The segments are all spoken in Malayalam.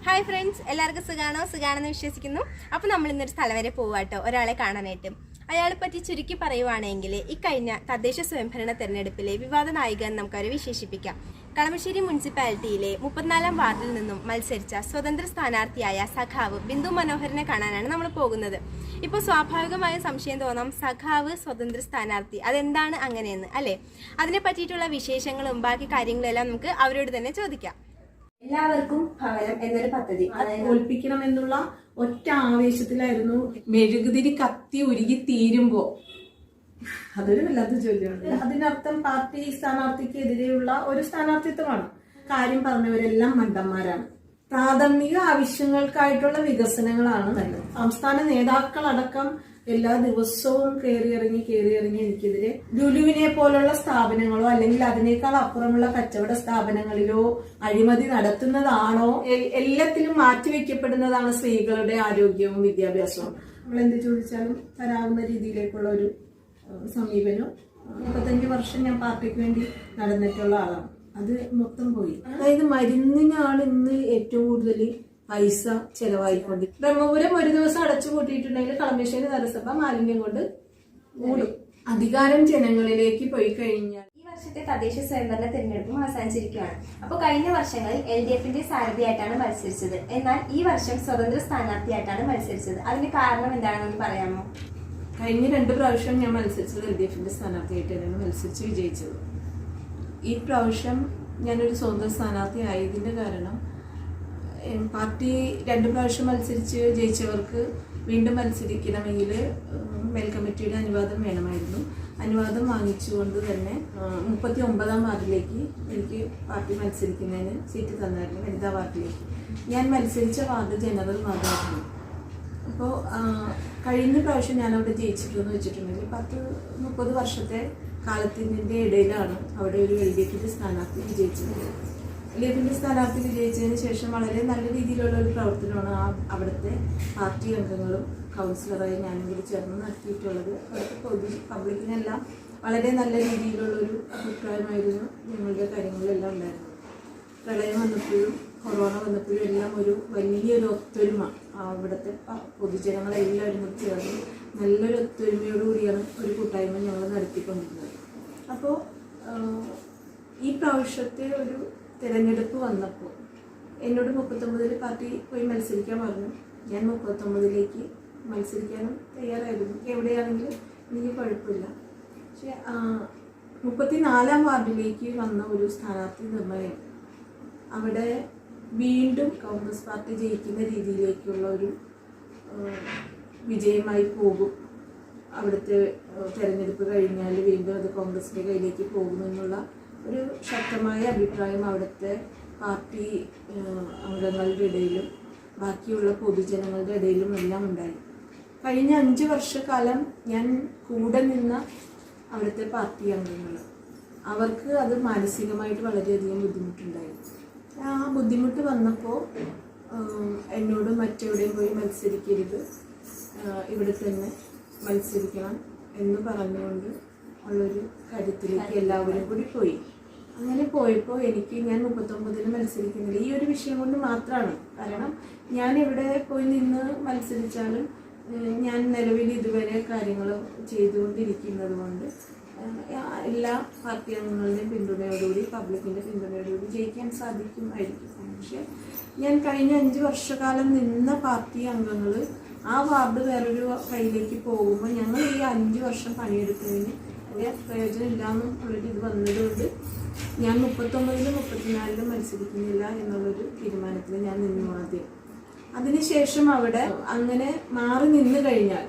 ഹായ് ഫ്രണ്ട്സ്, എല്ലാവർക്കും സുഖാണെന്ന് വിശ്വസിക്കുന്നു. അപ്പോൾ നമ്മൾ ഇന്നൊരു സ്ഥലം വരെ പോവാട്ടോ ഒരാളെ കാണാനായിട്ട്. അയാളെ പറ്റി ചുരുക്കി പറയുവാണെങ്കിൽ ഇക്കഴിഞ്ഞ തദ്ദേശ സ്വയംഭരണ തെരഞ്ഞെടുപ്പിലെ വിവാദ നായിക എന്ന് നമുക്കവരെ വിശേഷിപ്പിക്കാം. കളമശ്ശേരി മുനിസിപ്പാലിറ്റിയിലെ 34-ാം വാർഡിൽ നിന്നും മത്സരിച്ച സ്വതന്ത്ര സ്ഥാനാർത്ഥിയായ സഖാവ് ബിന്ദു മനോഹരനെ കാണാനാണ് നമ്മൾ പോകുന്നത്. ഇപ്പോൾ സ്വാഭാവികമായ സംശയം തോന്നാം, സഖാവ് സ്വതന്ത്ര സ്ഥാനാർത്ഥി അതെന്താണ് അങ്ങനെയെന്ന് അല്ലേ? അതിനെ പറ്റിയിട്ടുള്ള വിശേഷങ്ങളും ബാക്കി കാര്യങ്ങളെല്ലാം നമുക്ക് അവരോട് തന്നെ ചോദിക്കാം. എല്ലാവർക്കും ഭവനം എന്നൊരു പദ്ധതി തോൽപ്പിക്കണം എന്നുള്ള ഒറ്റ ആവേശത്തിലായിരുന്നു. മെഴുകുതിരി കത്തി ഉരുകി തീരുമ്പോ അതൊരു വല്ലാത്ത ചോദ്യമാണ്. അതിനർത്ഥം പാർട്ടി സ്ഥാനാർത്ഥിക്കെതിരെയുള്ള ഒരു സ്ഥാനാർത്ഥിത്വമാണ്. കാര്യം പറഞ്ഞവരെല്ലാം മണ്ടന്മാരാണ്. പ്രാഥമിക ആവശ്യങ്ങൾക്കായിട്ടുള്ള വികസനങ്ങളാണ് നല്ലത്. സംസ്ഥാന നേതാക്കളടക്കം എല്ലാ ദിവസവും കയറിയിറങ്ങി എനിക്കെതിരെ ലുലുവിനെ പോലുള്ള സ്ഥാപനങ്ങളോ അല്ലെങ്കിൽ അതിനേക്കാൾ അപ്പുറമുള്ള കച്ചവട സ്ഥാപനങ്ങളിലോ അഴിമതി നടത്തുന്നതാണോ, എല്ലാത്തിലും മാറ്റിവെക്കപ്പെടുന്നതാണ് സ്ത്രീകളുടെ ആരോഗ്യവും വിദ്യാഭ്യാസവും. നമ്മൾ എന്ത് ചോദിച്ചാലും തരാവുന്ന രീതിയിലേക്കുള്ള ഒരു സമീപനം. 35 വർഷം ഞാൻ പാർട്ടിക്ക് വേണ്ടി നടന്നിട്ടുള്ള ആളാണ്. അത് മൊത്തം പോയി. അതായത് മരുന്നിനാണ് ഇന്ന് ഏറ്റവും കൂടുതൽ പൈസ ചെലവായിക്കൊണ്ട്. ബ്രഹ്മപുരം ഒരു ദിവസം അടച്ചു പൂട്ടിയിട്ടുണ്ടെങ്കിൽ കളമശ്ശേരി നഗരസഭ മാലിന്യം കൊണ്ട് മൂടും. അധികാരം ജനങ്ങളിലേക്ക് പോയി കഴിഞ്ഞാൽ ഈ വർഷത്തെ തദ്ദേശ സ്വയംഭരണ തെരഞ്ഞെടുപ്പും അവസാനിച്ചിരിക്കുകയാണ്. അപ്പോൾ കഴിഞ്ഞ വർഷങ്ങളിൽ LDFന്റെ സാരഥിയായിട്ടാണ് മത്സരിച്ചത്. എന്നാൽ ഈ വർഷം സ്വതന്ത്ര സ്ഥാനാർത്ഥിയായിട്ടാണ് മത്സരിച്ചത്. അതിന് കാരണം എന്താണെന്ന് പറയാമോ? കഴിഞ്ഞ 2 പ്രാവശ്യം ഞാൻ മത്സരിച്ചത് LDFന്റെ സ്ഥാനാർത്ഥിയായിട്ടാണ് മത്സരിച്ച് വിജയിച്ചത്. ഈ പ്രാവശ്യം ഞാനൊരു സ്വതന്ത്ര സ്ഥാനാർത്ഥി ആയതിന്റെ കാരണം പാർട്ടി 2 പ്രാവശ്യം മത്സരിച്ച് ജയിച്ചവർക്ക് വീണ്ടും മത്സരിക്കണമെങ്കിൽ മേൽ കമ്മിറ്റിയുടെ അനുവാദം വേണമായിരുന്നു. അനുവാദം വാങ്ങിച്ചുകൊണ്ട് തന്നെ 39-ാം വാർഡിലേക്ക് എനിക്ക് പാർട്ടി മത്സരിക്കുന്നതിന് സീറ്റ് തന്നായിരുന്നു. വനിതാ വാർഡിലേക്ക് ഞാൻ മത്സരിച്ച വാർഡ് ജനറൽ വാർഡായിരുന്നു. അപ്പോൾ കഴിഞ്ഞ പ്രാവശ്യം ഞാനവിടെ ജയിച്ചിട്ടെന്ന് വെച്ചിട്ടുണ്ടെങ്കിൽ 10-30 വർഷത്തെ കാലത്തിൻ്റെ ഇടയിലാണ് അവിടെ ഒരു LDFന്റെ സ്ഥാനാർത്ഥി വിജയിച്ചത്. LDFന്റെ സ്ഥാനാർത്ഥി വിജയിച്ചതിന് ശേഷം വളരെ നല്ല രീതിയിലുള്ള ഒരു പ്രവർത്തനമാണ് അവിടുത്തെ പാർട്ടി അംഗങ്ങളും കൗൺസിലറായി ഞാനും കൂടി ചേർന്ന് നടത്തിയിട്ടുള്ളത്. അവിടുത്തെ പബ്ലിക്കിനെല്ലാം വളരെ നല്ല രീതിയിലുള്ളൊരു അഭിപ്രായമായിരുന്നു ഞങ്ങളുടെ കാര്യങ്ങളിലെല്ലാം ഉണ്ടായിരുന്നു. പ്രളയം വന്നപ്പോഴും കൊറോണ വന്നപ്പോഴും എല്ലാം ഒരു വലിയൊരു ഒത്തൊരുമ അവിടുത്തെ പൊതുജനങ്ങളെല്ലാവരും കൂടി ചേർന്ന് നല്ലൊരു ഒത്തൊരുമയോടുകൂടിയാണ് ഒരു കൂട്ടായ്മ ഞങ്ങൾ നടത്തിക്കൊണ്ടിരുന്നത്. അപ്പോൾ ഈ പ്രാവശ്യത്തെ ഒരു തിരഞ്ഞെടുപ്പ് വന്നപ്പോൾ എന്നോട് 39-ൽ പാർട്ടി പോയി മത്സരിക്കാൻ പറഞ്ഞു. ഞാൻ 39-ലേക്ക് മത്സരിക്കാനും തയ്യാറായിരുന്നു. എവിടെയാണെങ്കിലും എനിക്ക് കുഴപ്പമില്ല. പക്ഷെ 34-ാം വാർഡിലേക്ക് വന്ന ഒരു സ്ഥാനാർത്ഥി നിർണയം അവിടെ വീണ്ടും കോൺഗ്രസ് പാർട്ടി ജയിക്കുന്ന രീതിയിലേക്കുള്ള ഒരു വിജയമായി പോകും. അവിടുത്തെ തെരഞ്ഞെടുപ്പ് കഴിഞ്ഞാൽ വീണ്ടും അത് കോൺഗ്രസിൻ്റെ കയ്യിലേക്ക് പോകുമെന്നുള്ള ഒരു ശക്തമായ അഭിപ്രായം അവിടുത്തെ പാർട്ടി അംഗങ്ങളുടെ ഇടയിലും ബാക്കിയുള്ള പൊതുജനങ്ങളുടെ ഇടയിലും എല്ലാം ഉണ്ടായി. കഴിഞ്ഞ 5 വർഷക്കാലം ഞാൻ കൂടെ നിന്ന അവിടുത്തെ പാർട്ടി അംഗങ്ങൾ അവർക്ക് അത് മാനസികമായിട്ട് വളരെയധികം ബുദ്ധിമുട്ടുണ്ടായി. ആ ബുദ്ധിമുട്ട് വന്നപ്പോൾ എന്നോട് മറ്റെവിടെയും പോയി മത്സരിക്കരുത്, ഇവിടെ തന്നെ മത്സരിക്കണം എന്ന് പറഞ്ഞുകൊണ്ട് ഉള്ളൊരു കാര്യത്തിലേക്ക് എല്ലാവരും കൂടി പോയി. അങ്ങനെ പോയപ്പോൾ ഞാൻ 39-ൽ മത്സരിക്കുന്നില്ല. ഈ ഒരു വിഷയം കൊണ്ട് മാത്രമാണ്. കാരണം ഞാൻ എവിടെ പോയി നിന്ന് മത്സരിച്ചാലും ഞാൻ നിലവിൽ ഇതുവരെ കാര്യങ്ങൾ ചെയ്തുകൊണ്ടിരിക്കുന്നത് കൊണ്ട് എല്ലാ പാർട്ടി അംഗങ്ങളുടെയും പിന്തുണയോടുകൂടി പബ്ലിക്കിൻ്റെ പിന്തുണയോടുകൂടി ജയിക്കാൻ സാധിക്കുമായിരിക്കും. പക്ഷേ ഞാൻ കഴിഞ്ഞ 5 വർഷക്കാലം നിന്ന പാർട്ടി അംഗങ്ങൾ ആ വാർഡ് വേറൊരു കയ്യിലേക്ക് പോകുമ്പോൾ ഞങ്ങൾ ഈ 5 വർഷം പണിയെടുക്കുന്നതിന് വലിയ പ്രയോജനമില്ലാന്നും ഉള്ളൊരു ഇത് വന്നതുകൊണ്ട് ഞാൻ 39-ലും 34-ലും മത്സരിക്കുന്നില്ല എന്നുള്ളൊരു തീരുമാനത്തിൽ ഞാൻ നിന്നു ആദ്യം. അതിനുശേഷം അവിടെ അങ്ങനെ മാറി നിന്ന് കഴിഞ്ഞാൽ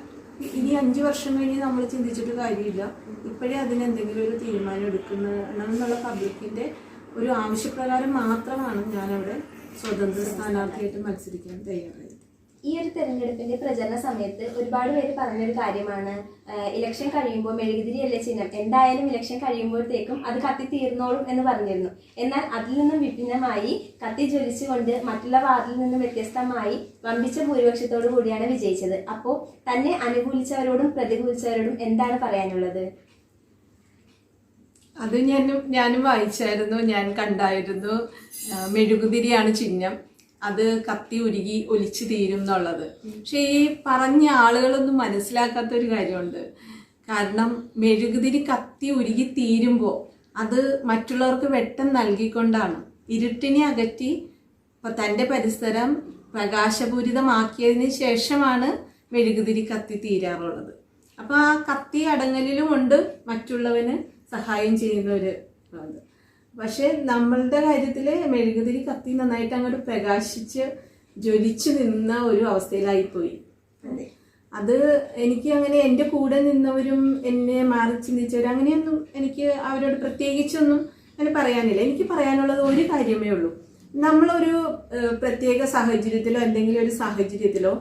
ഇനി 5 വർഷം കഴിഞ്ഞ് നമ്മൾ ചിന്തിച്ചിട്ട് കാര്യമില്ല. ഇപ്പോഴേ അതിനെന്തെങ്കിലും ഒരു തീരുമാനം എടുക്കണമെന്നുള്ള പബ്ലിക്കിൻ്റെ ഒരു ആവശ്യപ്രകാരം മാത്രമാണ് ഞാനവിടെ സ്വതന്ത്ര സ്ഥാനാർത്ഥിയായിട്ട് മത്സരിക്കാൻ തയ്യാറായത്. ഈ ഒരു തെരഞ്ഞെടുപ്പിന്റെ പ്രചരണ സമയത്ത് ഒരുപാട് പേര് പറഞ്ഞൊരു കാര്യമാണ്, ഇലക്ഷൻ കഴിയുമ്പോൾ മെഴുകുതിരിയല്ലേ ചിഹ്നം, എന്തായാലും ഇലക്ഷൻ കഴിയുമ്പോഴത്തേക്കും അത് കത്തി തീർന്നോളും എന്ന് പറഞ്ഞിരുന്നു. എന്നാൽ അതിൽ നിന്നും വിഭിന്നമായി കത്തി ജ്വലിച്ചുകൊണ്ട് മറ്റുള്ള വാർഡിൽ നിന്നും വ്യത്യസ്തമായി വമ്പിച്ച ഭൂരിപക്ഷത്തോടു കൂടിയാണ് വിജയിച്ചത്. അപ്പോൾ തന്നെ അനുകൂലിച്ചവരോടും പ്രതികൂലിച്ചവരോടും എന്താണ് പറയാനുള്ളത്? അത് ഞാനും വായിച്ചായിരുന്നു, ഞാൻ കണ്ടായിരുന്നു. മെഴുകുതിരിയാണ് ചിഹ്നം. അത് കത്തി ഉരുകി ഒലിച്ചു തീരും എന്നുള്ളത്. പക്ഷെ ഈ പറഞ്ഞ ആളുകളൊന്നും മനസ്സിലാക്കാത്ത ഒരു കാര്യമുണ്ട്. കാരണം മെഴുകുതിരി കത്തി ഉരുകി തീരുമ്പോൾ അത് മറ്റുള്ളവർക്ക് വെട്ടം നൽകിക്കൊണ്ടാണ്, ഇരുട്ടിനെ അകറ്റി തൻ്റെ പരിസരം പ്രകാശപൂരിതമാക്കിയതിന് ശേഷമാണ് മെഴുകുതിരി കത്തി തീരാറുള്ളത്. അപ്പോൾ ആ കത്തി അടങ്ങലിലും ഉണ്ട് മറ്റുള്ളവന് സഹായം ചെയ്യുന്ന ഒരു ഇത്. പക്ഷെ നമ്മളുടെ കാര്യത്തിൽ മെഴുകുതിരി കത്തി നന്നായിട്ട് അങ്ങോട്ട് പ്രകാശിച്ച് ജ്വലിച്ചു നിന്ന ഒരു അവസ്ഥയിലായിപ്പോയി. അത് എനിക്ക് അങ്ങനെ എൻ്റെ കൂടെ നിന്നവരും എന്നെ മാറി ചിന്തിച്ചവരും അങ്ങനെയൊന്നും എനിക്ക് അവരോട് പ്രത്യേകിച്ചൊന്നും അങ്ങനെ പറയാനില്ല. എനിക്ക് പറയാനുള്ളത് ഒരു കാര്യമേ ഉള്ളൂ. നമ്മളൊരു പ്രത്യേക സാഹചര്യത്തിലോ എന്തെങ്കിലും ഒരു സാഹചര്യത്തിലോ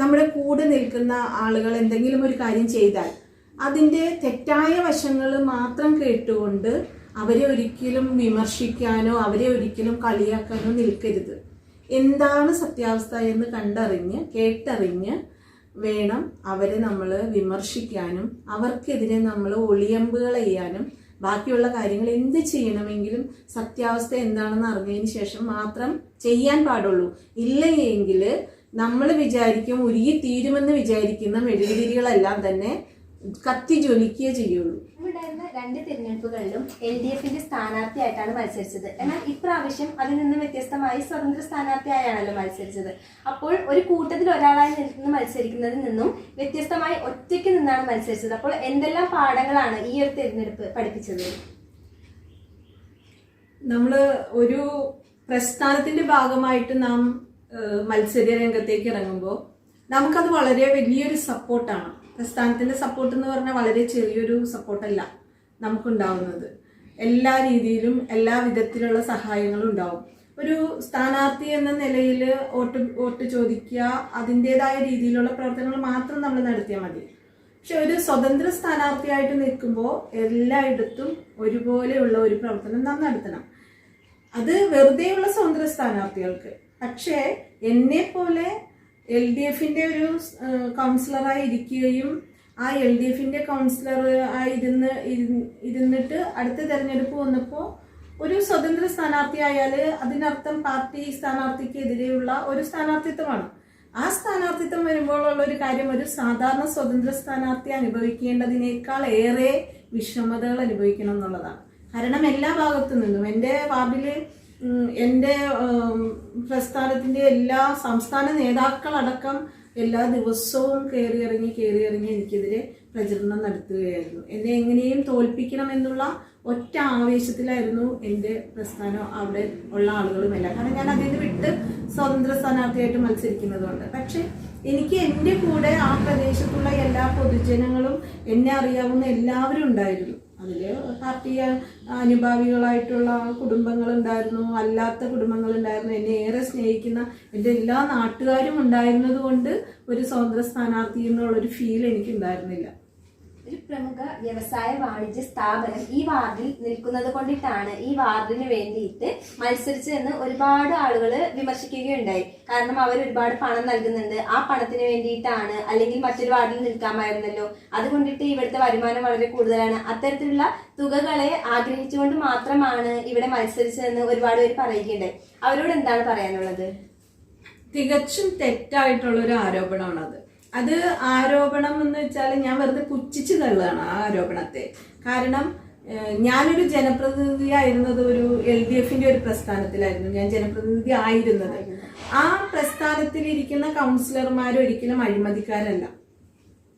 നമ്മുടെ കൂടെ നിൽക്കുന്ന ആളുകൾ എന്തെങ്കിലും ഒരു കാര്യം ചെയ്താൽ അതിൻ്റെ തെറ്റായ വശങ്ങൾ മാത്രം കേട്ടുകൊണ്ട് അവരെ ഒരിക്കലും വിമർശിക്കാനോ അവരെ ഒരിക്കലും കളിയാക്കാനോ നിൽക്കരുത്. എന്താണ് സത്യാവസ്ഥ എന്ന് കണ്ടറിഞ്ഞ് കേട്ടറിഞ്ഞ് വേണം അവരെ നമ്മൾ വിമർശിക്കാനും അവർക്കെതിരെ നമ്മൾ ഒളിയമ്പുകൾ ചെയ്യാനും ബാക്കിയുള്ള കാര്യങ്ങൾ എന്ത് ചെയ്യണമെങ്കിലും സത്യാവസ്ഥ എന്താണെന്ന് അറിഞ്ഞതിന് ശേഷം മാത്രം ചെയ്യാൻ പാടുള്ളൂ. ഇല്ലെങ്കിൽ നമ്മൾ വിചാരിക്കും ഉരുകി തീരുമെന്ന് വിചാരിക്കുന്ന മെഴുകുതിരികളെല്ലാം തന്നെ കത്തി ജ്വലിക്കുകയേ ചെയ്യുള്ളൂ. ഉണ്ടായിരുന്ന 2 തിരഞ്ഞെടുപ്പുകളിലും LDFന്റെ സ്ഥാനാർത്ഥിയായിട്ടാണ് മത്സരിച്ചത്. എന്നാൽ ഇപ്രാവശ്യം അതിൽ നിന്ന് വ്യത്യസ്തമായി സ്വതന്ത്ര സ്ഥാനാർത്ഥിയായാണല്ലോ മത്സരിച്ചത്. അപ്പോൾ ഒരു കൂട്ടത്തിൽ ഒരാളായി നിന്ന് മത്സരിക്കുന്നതിൽ നിന്നും വ്യത്യസ്തമായി ഒറ്റയ്ക്ക് നിന്നാണ് മത്സരിച്ചത്. അപ്പോൾ എന്തെല്ലാം പാഠങ്ങളാണ് ഈ ഒരു തിരഞ്ഞെടുപ്പ് പഠിപ്പിച്ചത്? നമ്മൾ ഒരു പ്രസ്ഥാനത്തിന്റെ ഭാഗമായിട്ട് നാം മത്സര രംഗത്തേക്ക് ഇറങ്ങുമ്പോൾ നമുക്കത് വളരെ വലിയൊരു സപ്പോർട്ടാണ്. പ്രസ്ഥാനത്തിന്റെ സപ്പോർട്ട് എന്ന് പറഞ്ഞാൽ വളരെ ചെറിയൊരു സപ്പോർട്ടല്ല നമുക്കുണ്ടാവുന്നത്. എല്ലാ രീതിയിലും എല്ലാ വിധത്തിലുള്ള സഹായങ്ങളും ഉണ്ടാവും. ഒരു സ്ഥാനാർത്ഥി എന്ന നിലയിൽ വോട്ട് ചോദിക്കുക, അതിൻ്റെതായ രീതിയിലുള്ള പ്രവർത്തനങ്ങൾ മാത്രം നമ്മൾ നടത്തിയാൽ മതി. പക്ഷെ ഒരു സ്വതന്ത്ര സ്ഥാനാർത്ഥിയായിട്ട് നിൽക്കുമ്പോൾ എല്ലായിടത്തും ഒരുപോലെയുള്ള ഒരു പ്രവർത്തനം നാം നടത്തണം. അത് വെറുതെയുള്ള സ്വതന്ത്ര സ്ഥാനാർത്ഥികൾക്ക്. പക്ഷേ എന്നെ പോലെ LDFന്റെ ഒരു കൗൺസിലറായി ഇരിക്കുകയും ആ LDFന്റെ കൗൺസിലർ ആയി ഇരുന്നിട്ട് അടുത്ത തെരഞ്ഞെടുപ്പ് വന്നപ്പോൾ ഒരു സ്വതന്ത്ര സ്ഥാനാർത്ഥി ആയാൽ അതിനർത്ഥം പാർട്ടി സ്ഥാനാർത്ഥിക്കെതിരെയുള്ള ഒരു സ്ഥാനാർത്ഥിത്വമാണ്. ആ സ്ഥാനാർത്ഥിത്വം വരുമ്പോഴുള്ള ഒരു കാര്യം, ഒരു സാധാരണ സ്വതന്ത്ര സ്ഥാനാർത്ഥി അനുഭവിക്കേണ്ടതിനേക്കാൾ ഏറെ വിഷമതകൾ അനുഭവിക്കണം എന്നുള്ളതാണ്. കാരണം എല്ലാ ഭാഗത്തു നിന്നും എൻ്റെ വാർഡിൽ എൻ്റെ പ്രസ്ഥാനത്തിൻ്റെ എല്ലാ സംസ്ഥാന നേതാക്കളടക്കം എല്ലാ ദിവസവും കയറി ഇറങ്ങി എനിക്കെതിരെ പ്രചരണം നടത്തുകയായിരുന്നു. എന്നെ എങ്ങനെയും തോൽപ്പിക്കണം എന്നുള്ള ഒറ്റ ആവേശത്തിലായിരുന്നു എൻ്റെ പ്രസ്ഥാനം, അവിടെ ഉള്ള ആളുകളുമെല്ലാം. കാരണം ഞാൻ അതിൽ നിന്ന് വിട്ട് സ്വതന്ത്ര സ്ഥാനാർത്ഥിയായിട്ട് മത്സരിക്കുന്നതുകൊണ്ട്. പക്ഷെ എനിക്ക് എൻ്റെ കൂടെ ആ പ്രദേശത്തുള്ള എല്ലാ പൊതുജനങ്ങളും എന്നെ അറിയാവുന്ന എല്ലാവരും ഉണ്ടായിരുന്നു. അതിൽ പാർട്ടി അനുഭാവികളായിട്ടുള്ള കുടുംബങ്ങളുണ്ടായിരുന്നു, അല്ലാത്ത കുടുംബങ്ങളുണ്ടായിരുന്നു, എന്നെ ഏറെ സ്നേഹിക്കുന്ന എൻ്റെ എല്ലാ നാട്ടുകാരും ഉണ്ടായിരുന്നത് കൊണ്ട് ഒരു സ്വതന്ത്ര സ്ഥാനാർത്ഥി എന്നുള്ളൊരു ഫീൽ എനിക്ക് ഉണ്ടായിരുന്നില്ല. ഒരു പ്രമുഖ വ്യവസായ വാണിജ്യ സ്ഥാപനം ഈ വാർഡിൽ നിൽക്കുന്നത് കൊണ്ടിട്ടാണ് ഈ വാർഡിന് വേണ്ടിയിട്ട് മത്സരിച്ചതെന്ന് ഒരുപാട് ആളുകൾ വിമർശിക്കുകയുണ്ടായി. കാരണം അവർ ഒരുപാട് പണം നൽകുന്നുണ്ട്, ആ പണത്തിന് വേണ്ടിയിട്ടാണ്, അല്ലെങ്കിൽ മറ്റൊരു വാർഡിൽ നിൽക്കാമായിരുന്നല്ലോ, അതുകൊണ്ടിട്ട് ഇവിടുത്തെ വരുമാനം വളരെ കൂടുതലാണ്, അത്തരത്തിലുള്ള തുകകളെ ആഗ്രഹിച്ചുകൊണ്ട് മാത്രമാണ് ഇവിടെ മത്സരിച്ചതെന്ന് ഒരുപാട് പേര് പറയുകയുണ്ടായി. അവരോട് എന്താണ് പറയാനുള്ളത്? തികച്ചും തെറ്റായിട്ടുള്ളൊരു ആരോപണമാണത്. അത് ആരോപണം എന്ന് വെച്ചാൽ ഞാൻ വെറുതെ പുച്ഛിച്ച് തള്ളുകയാണ് ആ ആരോപണത്തെ. കാരണം ഞാനൊരു ജനപ്രതിനിധി ആയിരുന്നത് ഒരു LDFന്റെ ഒരു പ്രസ്ഥാനത്തിലായിരുന്നു ഞാൻ ജനപ്രതിനിധി ആയിരുന്നത്. ആ പ്രസ്ഥാനത്തിലിരിക്കുന്ന കൗൺസിലർമാർ ഒരിക്കലും അഴിമതിക്കാരല്ല,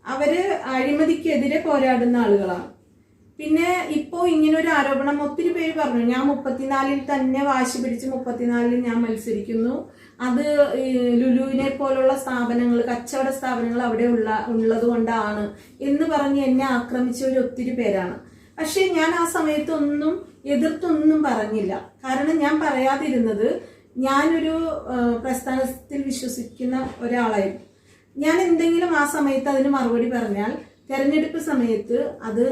അവര് അഴിമതിക്കെതിരെ പോരാടുന്ന ആളുകളാണ്. പിന്നെ ഇപ്പോൾ ഇങ്ങനൊരു ആരോപണം ഒത്തിരി പേര് പറഞ്ഞു. ഞാൻ 34-ൽ തന്നെ വാശി പിടിച്ച് 34-ൽ ഞാൻ മത്സരിക്കുന്നു, അത് ലുലുവിനെ പോലുള്ള സ്ഥാപനങ്ങൾ, കച്ചവട സ്ഥാപനങ്ങൾ അവിടെ ഉള്ളത് കൊണ്ടാണ് എന്ന് പറഞ്ഞ് എന്നെ ആക്രമിച്ചവർ ഒത്തിരി പേരാണ്. പക്ഷെ ഞാൻ ആ സമയത്തൊന്നും എതിർത്തൊന്നും പറഞ്ഞില്ല. കാരണം ഞാൻ പറയാതിരുന്നത്, ഞാനൊരു പ്രസ്ഥാനത്തിൽ വിശ്വസിക്കുന്ന ഒരാളായിരുന്നു. ഞാൻ എന്തെങ്കിലും ആ സമയത്ത് അതിന് മറുപടി പറഞ്ഞാൽ തെരഞ്ഞെടുപ്പ് സമയത്ത് അത്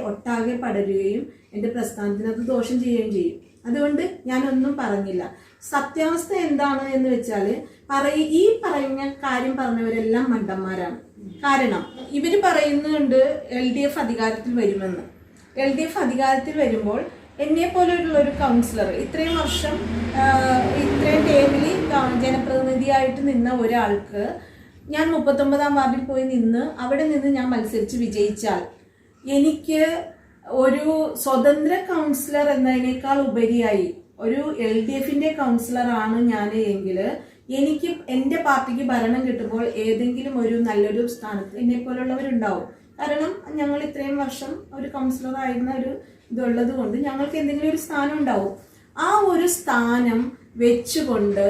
ഒട്ടാകെ പടരുകയും എൻ്റെ പ്രസ്ഥാനത്തിന് അത് ദോഷം ചെയ്യുകയും ചെയ്യും. അതുകൊണ്ട് ഞാനൊന്നും പറഞ്ഞില്ല. സത്യാവസ്ഥ എന്താണ് എന്ന് വെച്ചാൽ ഈ പറഞ്ഞ കാര്യം പറഞ്ഞവരെല്ലാം മണ്ടന്മാരാണ്. കാരണം ഇവർ പറയുന്നുണ്ട് LDF അധികാരത്തിൽ വരുമെന്ന്. LDF അധികാരത്തിൽ വരുമ്പോൾ എന്നെ പോലെയുള്ള ഒരു കൗൺസിലർ ഇത്രയും വർഷം ഇത്രയും ടേബിളിൽ ജനപ്രതിനിധിയായിട്ട് നിന്ന ഒരാൾക്ക് ഞാൻ 39ാം വാർഡിൽ പോയി നിന്ന് അവിടെ നിന്ന് ഞാൻ മത്സരിച്ച് വിജയിച്ചാൽ എനിക്ക് ഒരു സ്വതന്ത്ര കൗൺസിലർ എന്നതിനേക്കാൾ ഉപരിയായി ഒരു LDFന്റെ കൗൺസിലറാണ് ഞാൻ എങ്കിൽ എനിക്ക് എൻ്റെ പാർട്ടിക്ക് ഭരണം കിട്ടുമ്പോൾ ഏതെങ്കിലും ഒരു നല്ലൊരു സ്ഥാനത്ത് എന്നെ പോലുള്ളവരുണ്ടാവും. കാരണം ഞങ്ങൾ ഇത്രയും വർഷം ഒരു കൗൺസിലർ ആയിരുന്ന ഒരു ഇതുള്ളത് കൊണ്ട് ഞങ്ങൾക്ക് എന്തെങ്കിലും ഒരു സ്ഥാനം ഉണ്ടാവും. ആ ഒരു സ്ഥാനം വെച്ചുകൊണ്ട്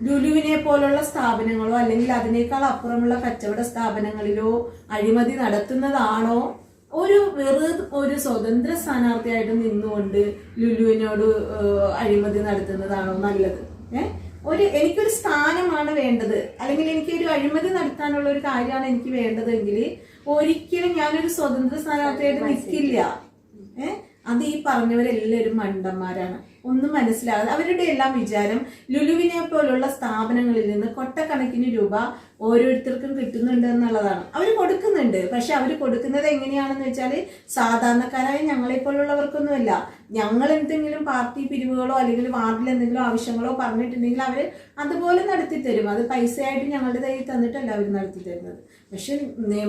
ലുലുവിനെ പോലുള്ള സ്ഥാപനങ്ങളോ അല്ലെങ്കിൽ അതിനേക്കാൾ അപ്പുറമുള്ള കച്ചവട സ്ഥാപനങ്ങളിലോ അഴിമതി നടത്തുന്നതാണോ ഒരു സ്വതന്ത്ര സ്ഥാനാർത്ഥിയായിട്ട് നിന്നുകൊണ്ട് ലുലുവിനോട് അഴിമതി നടത്തുന്നതാണോ നല്ലത്? എനിക്കൊരു സ്ഥാനമാണ് വേണ്ടത്, അല്ലെങ്കിൽ എനിക്കൊരു അഴിമതി നടത്താനുള്ള ഒരു കാര്യമാണ് എനിക്ക് വേണ്ടതെങ്കിൽ ഒരിക്കലും ഞാനൊരു സ്വതന്ത്ര സ്ഥാനാർത്ഥിയായിട്ട് നിൽക്കില്ല. അത് ഈ പറഞ്ഞവരെല്ലാവരും മണ്ടന്മാരാണ്, ഒന്നും മനസ്സിലാകാതെ. അവരുടെ എല്ലാം വിചാരം ലുലുവിനെ പോലുള്ള സ്ഥാപനങ്ങളിൽ നിന്ന് കൊട്ടക്കണക്കിന് രൂപ ഓരോരുത്തർക്കും കിട്ടുന്നുണ്ട് എന്നുള്ളതാണ്. അവർ കൊടുക്കുന്നുണ്ട്, പക്ഷെ അവർ കൊടുക്കുന്നത് എങ്ങനെയാണെന്ന് വെച്ചാൽ സാധാരണക്കാരായ ഞങ്ങളെ പോലുള്ളവർക്കൊന്നുമല്ല. ഞങ്ങൾ എന്തെങ്കിലും പാർട്ടി പിരിവുകളോ അല്ലെങ്കിൽ വാർഡിൽ എന്തെങ്കിലും ആവശ്യങ്ങളോ പറഞ്ഞിട്ടുണ്ടെങ്കിൽ അവർ അതുപോലെ നടത്തി തരും. അത് പൈസയായിട്ട് ഞങ്ങളുടെ കയ്യിൽ തന്നിട്ടല്ല അവർ നടത്തി തരുന്നത്. പക്ഷെ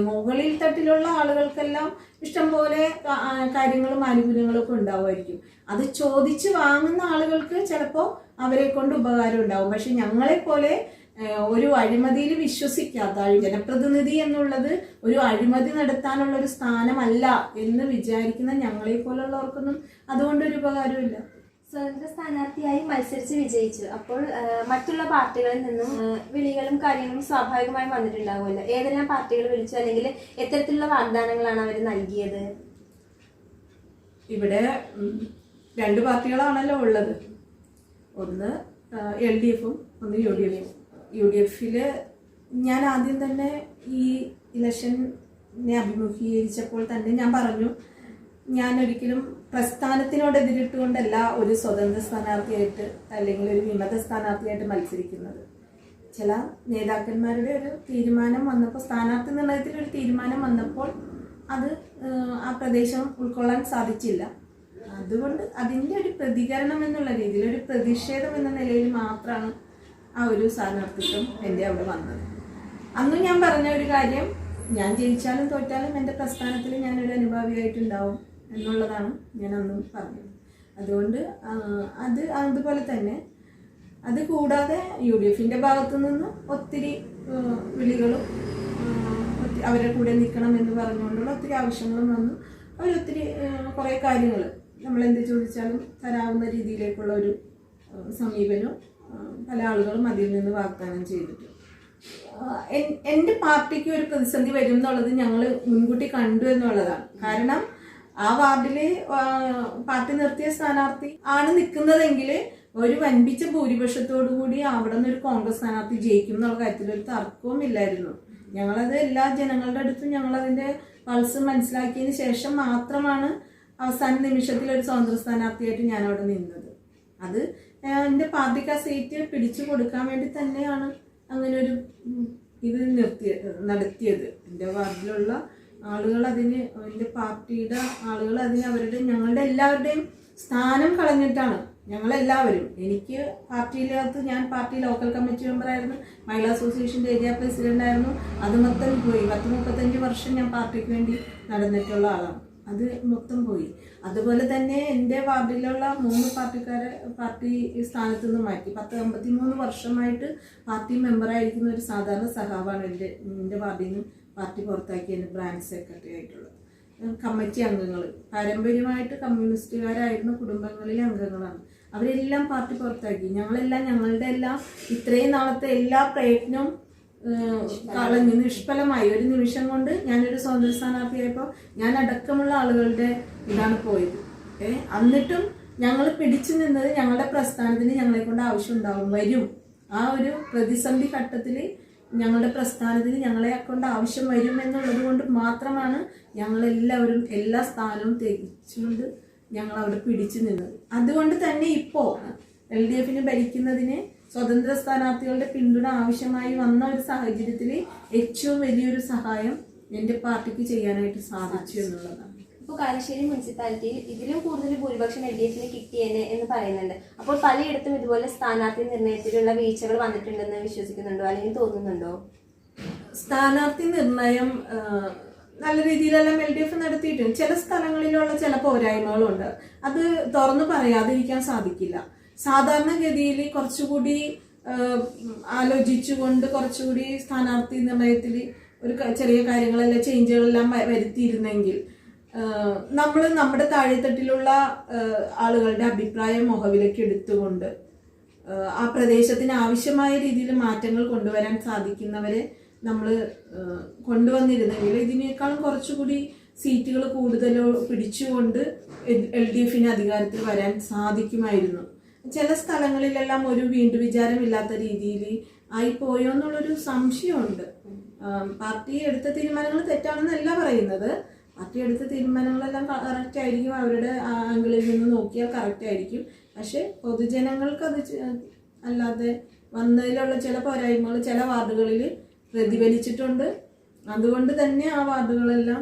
മുകളിൽ തട്ടിലുള്ള ആളുകൾക്കെല്ലാം ഇഷ്ടംപോലെ കാര്യങ്ങളും ആനുകൂല്യങ്ങളും ഒക്കെ ഉണ്ടാവുമായിരിക്കും. അത് ചോദിച്ച് വാങ്ങുന്ന ആളുകൾക്ക് ചിലപ്പോൾ അവരെ കൊണ്ട് ഉപകാരം ഉണ്ടാവും. പക്ഷെ ഞങ്ങളെപ്പോലെ ഒരു അഴിമതിയിൽ വിശ്വസിക്കാത്ത ജനപ്രതിനിധി എന്നുള്ളത് ഒരു അഴിമതി നടത്താനുള്ള ഒരു സ്ഥാനമല്ല എന്ന് വിചാരിക്കുന്ന ഞങ്ങളെ പോലുള്ളവർക്കൊന്നും അതുകൊണ്ടൊരു ഉപകാരമില്ല. സ്വതന്ത്ര സ്ഥാനാർത്ഥിയായി മത്സരിച്ച് വിജയിച്ചു. അപ്പോൾ മറ്റുള്ള പാർട്ടികളിൽ നിന്നും വിളികളും കാര്യങ്ങളും സ്വാഭാവികമായും വന്നിട്ടുണ്ടാവുമല്ലോ. ഏതെല്ലാം പാർട്ടികൾ വിളിച്ചു, അല്ലെങ്കിൽ എത്തരത്തിലുള്ള വാഗ്ദാനങ്ങളാണ് അവർ നൽകിയത്? ഇവിടെ 2 പാർട്ടികളാണല്ലോ ഉള്ളത്. ഒന്ന് LDFും ഒന്ന് UDFും. UDFിൽ ഞാൻ ആദ്യം തന്നെ ഈ ഇലക്ഷനെ അഭിമുഖീകരിച്ചപ്പോൾ തന്നെ ഞാൻ പറഞ്ഞു, ഞാൻ ഒരിക്കലും പ്രസ്ഥാനത്തിനോട് എതിരിട്ടുകൊണ്ടല്ല ഒരു സ്വതന്ത്ര സ്ഥാനാർത്ഥിയായിട്ട് അല്ലെങ്കിൽ ഒരു വിമത സ്ഥാനാർത്ഥിയായിട്ട് മത്സരിക്കുന്നത്. ചില നേതാക്കന്മാരുടെ ഒരു തീരുമാനം വന്നപ്പോൾ, സ്ഥാനാർത്ഥി നിർണയത്തിൽ ഒരു തീരുമാനം വന്നപ്പോൾ അത് ആ പ്രദേശം ഉൾക്കൊള്ളാൻ സാധിച്ചില്ല. അതുകൊണ്ട് അതിൻ്റെ ഒരു പ്രതികരണം എന്നുള്ള രീതിയിൽ, ഒരു പ്രതിഷേധം എന്ന നിലയിൽ മാത്രമാണ് ആ ഒരു സ്ഥാനാർത്ഥിത്വം എൻ്റെ അവിടെ വന്നത്. അന്നും ഞാൻ പറഞ്ഞ ഒരു കാര്യം, ഞാൻ ജയിച്ചാലും തോറ്റാലും എൻ്റെ പ്രസ്ഥാനത്തിൽ ഞാനൊരു അനുഭാവിയായിട്ടുണ്ടാവും എന്നുള്ളതാണ് ഞാൻ അന്നും പറഞ്ഞത്. അതുകൊണ്ട് അതുപോലെ തന്നെ അത് കൂടാതെ UDFിൻ്റെ ഭാഗത്തു നിന്ന് ഒത്തിരി വിളികളും അവരുടെ കൂടെ നിൽക്കണം എന്ന് പറഞ്ഞുകൊണ്ടുള്ള ഒത്തിരി ആവശ്യങ്ങളും വന്നു. അവരൊത്തിരി കുറേ കാര്യങ്ങൾ നമ്മളെന്ത് ചോദിച്ചാലും തരാവുന്ന രീതിയിലേക്കുള്ള ഒരു സമീപനവും പല ആളുകളും അതിൽ നിന്ന് വാഗ്ദാനം ചെയ്തിട്ട് എൻ്റെ പാർട്ടിക്ക് ഒരു പ്രതിസന്ധി വരും എന്നുള്ളത് ഞങ്ങൾ മുൻകൂട്ടി കണ്ടു എന്നുള്ളതാണ്. കാരണം ആ വാർഡിൽ പാർട്ടി നിർത്തിയ സ്ഥാനാർത്ഥി ആണ് നിൽക്കുന്നതെങ്കിൽ ഒരു വൻപിച്ച ഭൂരിപക്ഷത്തോടു കൂടി അവിടെ നിന്ന് ഒരു കോൺഗ്രസ് സ്ഥാനാർത്ഥി ജയിക്കും എന്നുള്ള കാര്യത്തിൽ ഒരു തർക്കവും ഇല്ലായിരുന്നു. ഞങ്ങളത് എല്ലാ ജനങ്ങളുടെ അടുത്തും ഞങ്ങളതിൻ്റെ പൾസ് മനസ്സിലാക്കിയതിന് ശേഷം മാത്രമാണ് അവസാന നിമിഷത്തിൽ ഒരു സ്വതന്ത്ര സ്ഥാനാർത്ഥിയായിട്ട് ഞാൻ അവിടെ നിന്നത്. അത് എൻ്റെ പാർട്ടിക്ക് ആ സീറ്റ് പിടിച്ചു കൊടുക്കാൻ വേണ്ടി തന്നെയാണ് അങ്ങനെ ഒരു ഇത് നടത്തിയത്. എൻ്റെ വാർഡിലുള്ള ആളുകൾ അതിന്, എൻ്റെ പാർട്ടിയുടെ ആളുകൾ അതിന് ഞങ്ങളുടെ എല്ലാവരുടെയും സ്ഥാനം കളഞ്ഞിട്ടാണ് ഞങ്ങളെല്ലാവരും. എനിക്ക് പാർട്ടിയിലകത്ത്, ഞാൻ പാർട്ടി ലോക്കൽ കമ്മിറ്റി മെമ്പറായിരുന്നു, മഹിളാ അസോസിയേഷൻ്റെ ഏരിയ പ്രസിഡൻ്റായിരുന്നു. അത് മൊത്തം പോയി. 35 വർഷം ഞാൻ പാർട്ടിക്ക് വേണ്ടി നടന്നിട്ടുള്ള ആളാണ്. അത് മൊത്തം പോയി. അതുപോലെ തന്നെ എൻ്റെ വാർഡിലുള്ള 3 പാർട്ടിക്കാരെ പാർട്ടി സ്ഥാനത്ത് നിന്ന് മാറ്റി. 53 വർഷമായിട്ട് പാർട്ടി മെമ്പറായിരിക്കുന്ന ഒരു സാധാരണ സഖാവാണ് എൻ്റെ വാർഡിൽ നിന്ന് പാർട്ടി പുറത്താക്കിയ ബ്രാഞ്ച് സെക്രട്ടറി ആയിട്ടുള്ളത്. കമ്മിറ്റി അംഗങ്ങൾ പാരമ്പര്യമായിട്ട് കമ്മ്യൂണിസ്റ്റുകാരായിരുന്ന കുടുംബങ്ങളിലെ അംഗങ്ങളാണ്. അവരെല്ലാം പാർട്ടി പുറത്താക്കി. ഞങ്ങളുടെ എല്ലാം ഇത്രയും നാളത്തെ എല്ലാ പ്രയത്നവും കളഞ്ഞ് നിഷ്ഫലമായി. ഒരു നിമിഷം കൊണ്ട് ഞാനൊരു സ്വതന്ത്ര സ്ഥാനാർത്ഥിയായപ്പോൾ ഞാൻ അടക്കമുള്ള ആളുകളുടെ ഇതാണ് പോയത്. എന്നിട്ടും ഞങ്ങൾ പിടിച്ചു നിന്നത് ഞങ്ങളുടെ പ്രസ്ഥാനത്തിന് ഞങ്ങളെ കൊണ്ട് ആവശ്യം വരും. ആ ഒരു പ്രതിസന്ധി ഘട്ടത്തിൽ ഞങ്ങളുടെ പ്രസ്ഥാനത്തിന് ഞങ്ങളെ കൊണ്ട് ആവശ്യം വരും എന്നുള്ളത് കൊണ്ട് മാത്രമാണ് ഞങ്ങളെല്ലാവരും എല്ലാ സ്ഥാനവും തികച്ചുകൊണ്ട് ഞങ്ങൾ അവിടെ പിടിച്ചു നിന്നത്. അതുകൊണ്ട് തന്നെ ഇപ്പോൾ LDFന് ഭരിക്കുന്നതിന് സ്വതന്ത്ര സ്ഥാനാർത്ഥികളുടെ പിന്തുണ ആവശ്യമായി വന്ന ഒരു സാഹചര്യത്തിൽ ഏറ്റവും വലിയൊരു സഹായം എൻ്റെ പാർട്ടിക്ക് ചെയ്യാനായിട്ട് സാധിച്ചു എന്നുള്ളതാണ്. ഇപ്പോൾ കളമശ്ശേരി മുനിസിപ്പാലിറ്റിയിൽ ഇതിലും കൂടുതൽ ഭൂരിപക്ഷം LDF കിട്ടിയേനെ എന്ന് പറയുന്നുണ്ട്. അപ്പോൾ പലയിടത്തും ഇതുപോലെ സ്ഥാനാർത്ഥി നിർണയത്തിലുള്ള വീഴ്ചകൾ വന്നിട്ടുണ്ടെന്ന് വിശ്വസിക്കുന്നുണ്ടോ അല്ലെങ്കിൽ തോന്നുന്നുണ്ടോ? സ്ഥാനാർത്ഥി നിർണയം നല്ല രീതിയിലെല്ലാം LDF നടത്തിയിട്ടുണ്ട്. ചില സ്ഥലങ്ങളിലുള്ള ചില പോരായ്മകളുണ്ട്, അത് തുറന്നു പറയാതിരിക്കാൻ സാധിക്കില്ല. സാധാരണഗതിയിൽ കുറച്ചുകൂടി ആലോചിച്ചുകൊണ്ട് കുറച്ചുകൂടി സ്ഥാനാർത്ഥി നിർണയത്തിൽ ഒരു ചെറിയ കാര്യങ്ങളെല്ലാം ചേഞ്ചുകളെല്ലാം വരുത്തിയിരുന്നെങ്കിൽ നമ്മൾ നമ്മുടെ താഴെത്തട്ടിലുള്ള ആളുകളുടെ അഭിപ്രായം മുഖവിലേക്ക് എടുത്തുകൊണ്ട് ആ പ്രദേശത്തിന് ആവശ്യമായ രീതിയിൽ മാറ്റങ്ങൾ കൊണ്ടുവരാൻ സാധിക്കുന്നവരെ നമ്മൾ കൊണ്ടുവന്നിരുന്നെങ്കിൽ ഇതിനേക്കാളും കുറച്ചുകൂടി സീറ്റുകൾ കൂടുതൽ പിടിച്ചുകൊണ്ട് LDF അധികാരത്തിൽ വരാൻ സാധിക്കുമായിരുന്നു. ചില സ്ഥലങ്ങളിലെല്ലാം ഒരു വീണ്ടും വിചാരമില്ലാത്ത രീതിയിൽ ആയിപ്പോയോ എന്നുള്ളൊരു സംശയമുണ്ട്. പാർട്ടി എടുത്ത തീരുമാനങ്ങൾ തെറ്റാണെന്നല്ല പറയുന്നത്. പാർട്ടി എടുത്ത തീരുമാനങ്ങളെല്ലാം കറക്റ്റ് ആയിരിക്കും, അവരുടെ ആംഗിളിൽ നിന്ന് നോക്കിയാൽ കറക്റ്റ് ആയിരിക്കും. പക്ഷെ പൊതുജനങ്ങൾക്ക് അത് അല്ലാതെ വന്നതിലുള്ള ചില പോരായ്മകൾ ചില വാർഡുകളിൽ പ്രതിഫലിച്ചിട്ടുണ്ട്. അതുകൊണ്ട് തന്നെ ആ വാർഡുകളെല്ലാം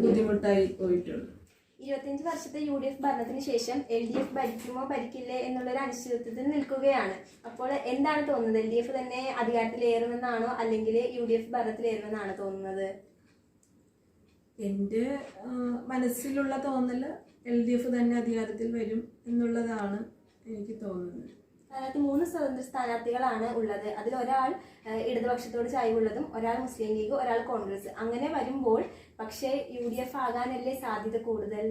ബുദ്ധിമുട്ടായി പോയിട്ടുണ്ട്. 25 വർഷത്തെ UDF ഭരണത്തിന് ശേഷം LDF ഭരിക്കുമോ ഭരിക്കില്ലേ എന്നുള്ളൊരു അനിശ്ചിതത്വത്തിൽ നിൽക്കുകയാണ്. അപ്പോൾ എന്താണ് തോന്നുന്നത്? LDF തന്നെ അധികാരത്തിലേറുമെന്നാണോ അല്ലെങ്കിൽ UDF ഭരണത്തിലേറുമെന്നാണോ തോന്നുന്നത്? എൻ്റെ മനസ്സിലുള്ള തോന്നൽ LDF തന്നെ അധികാരത്തിൽ വരും എന്നുള്ളതാണ് എനിക്ക് തോന്നുന്നത്. 3 സ്വതന്ത്ര സ്ഥാനാർത്ഥികളാണ് ഉള്ളത്. അതിൽ ഒരാൾ ഇടതുപക്ഷത്തോട് ചായ്വുള്ളതും ഒരാൾ മുസ്ലിം ലീഗ്, ഒരാൾ കോൺഗ്രസ്. അങ്ങനെ വരുമ്പോൾ പക്ഷേ UDF ആകാനല്ലേ സാധ്യത കൂടുതൽ?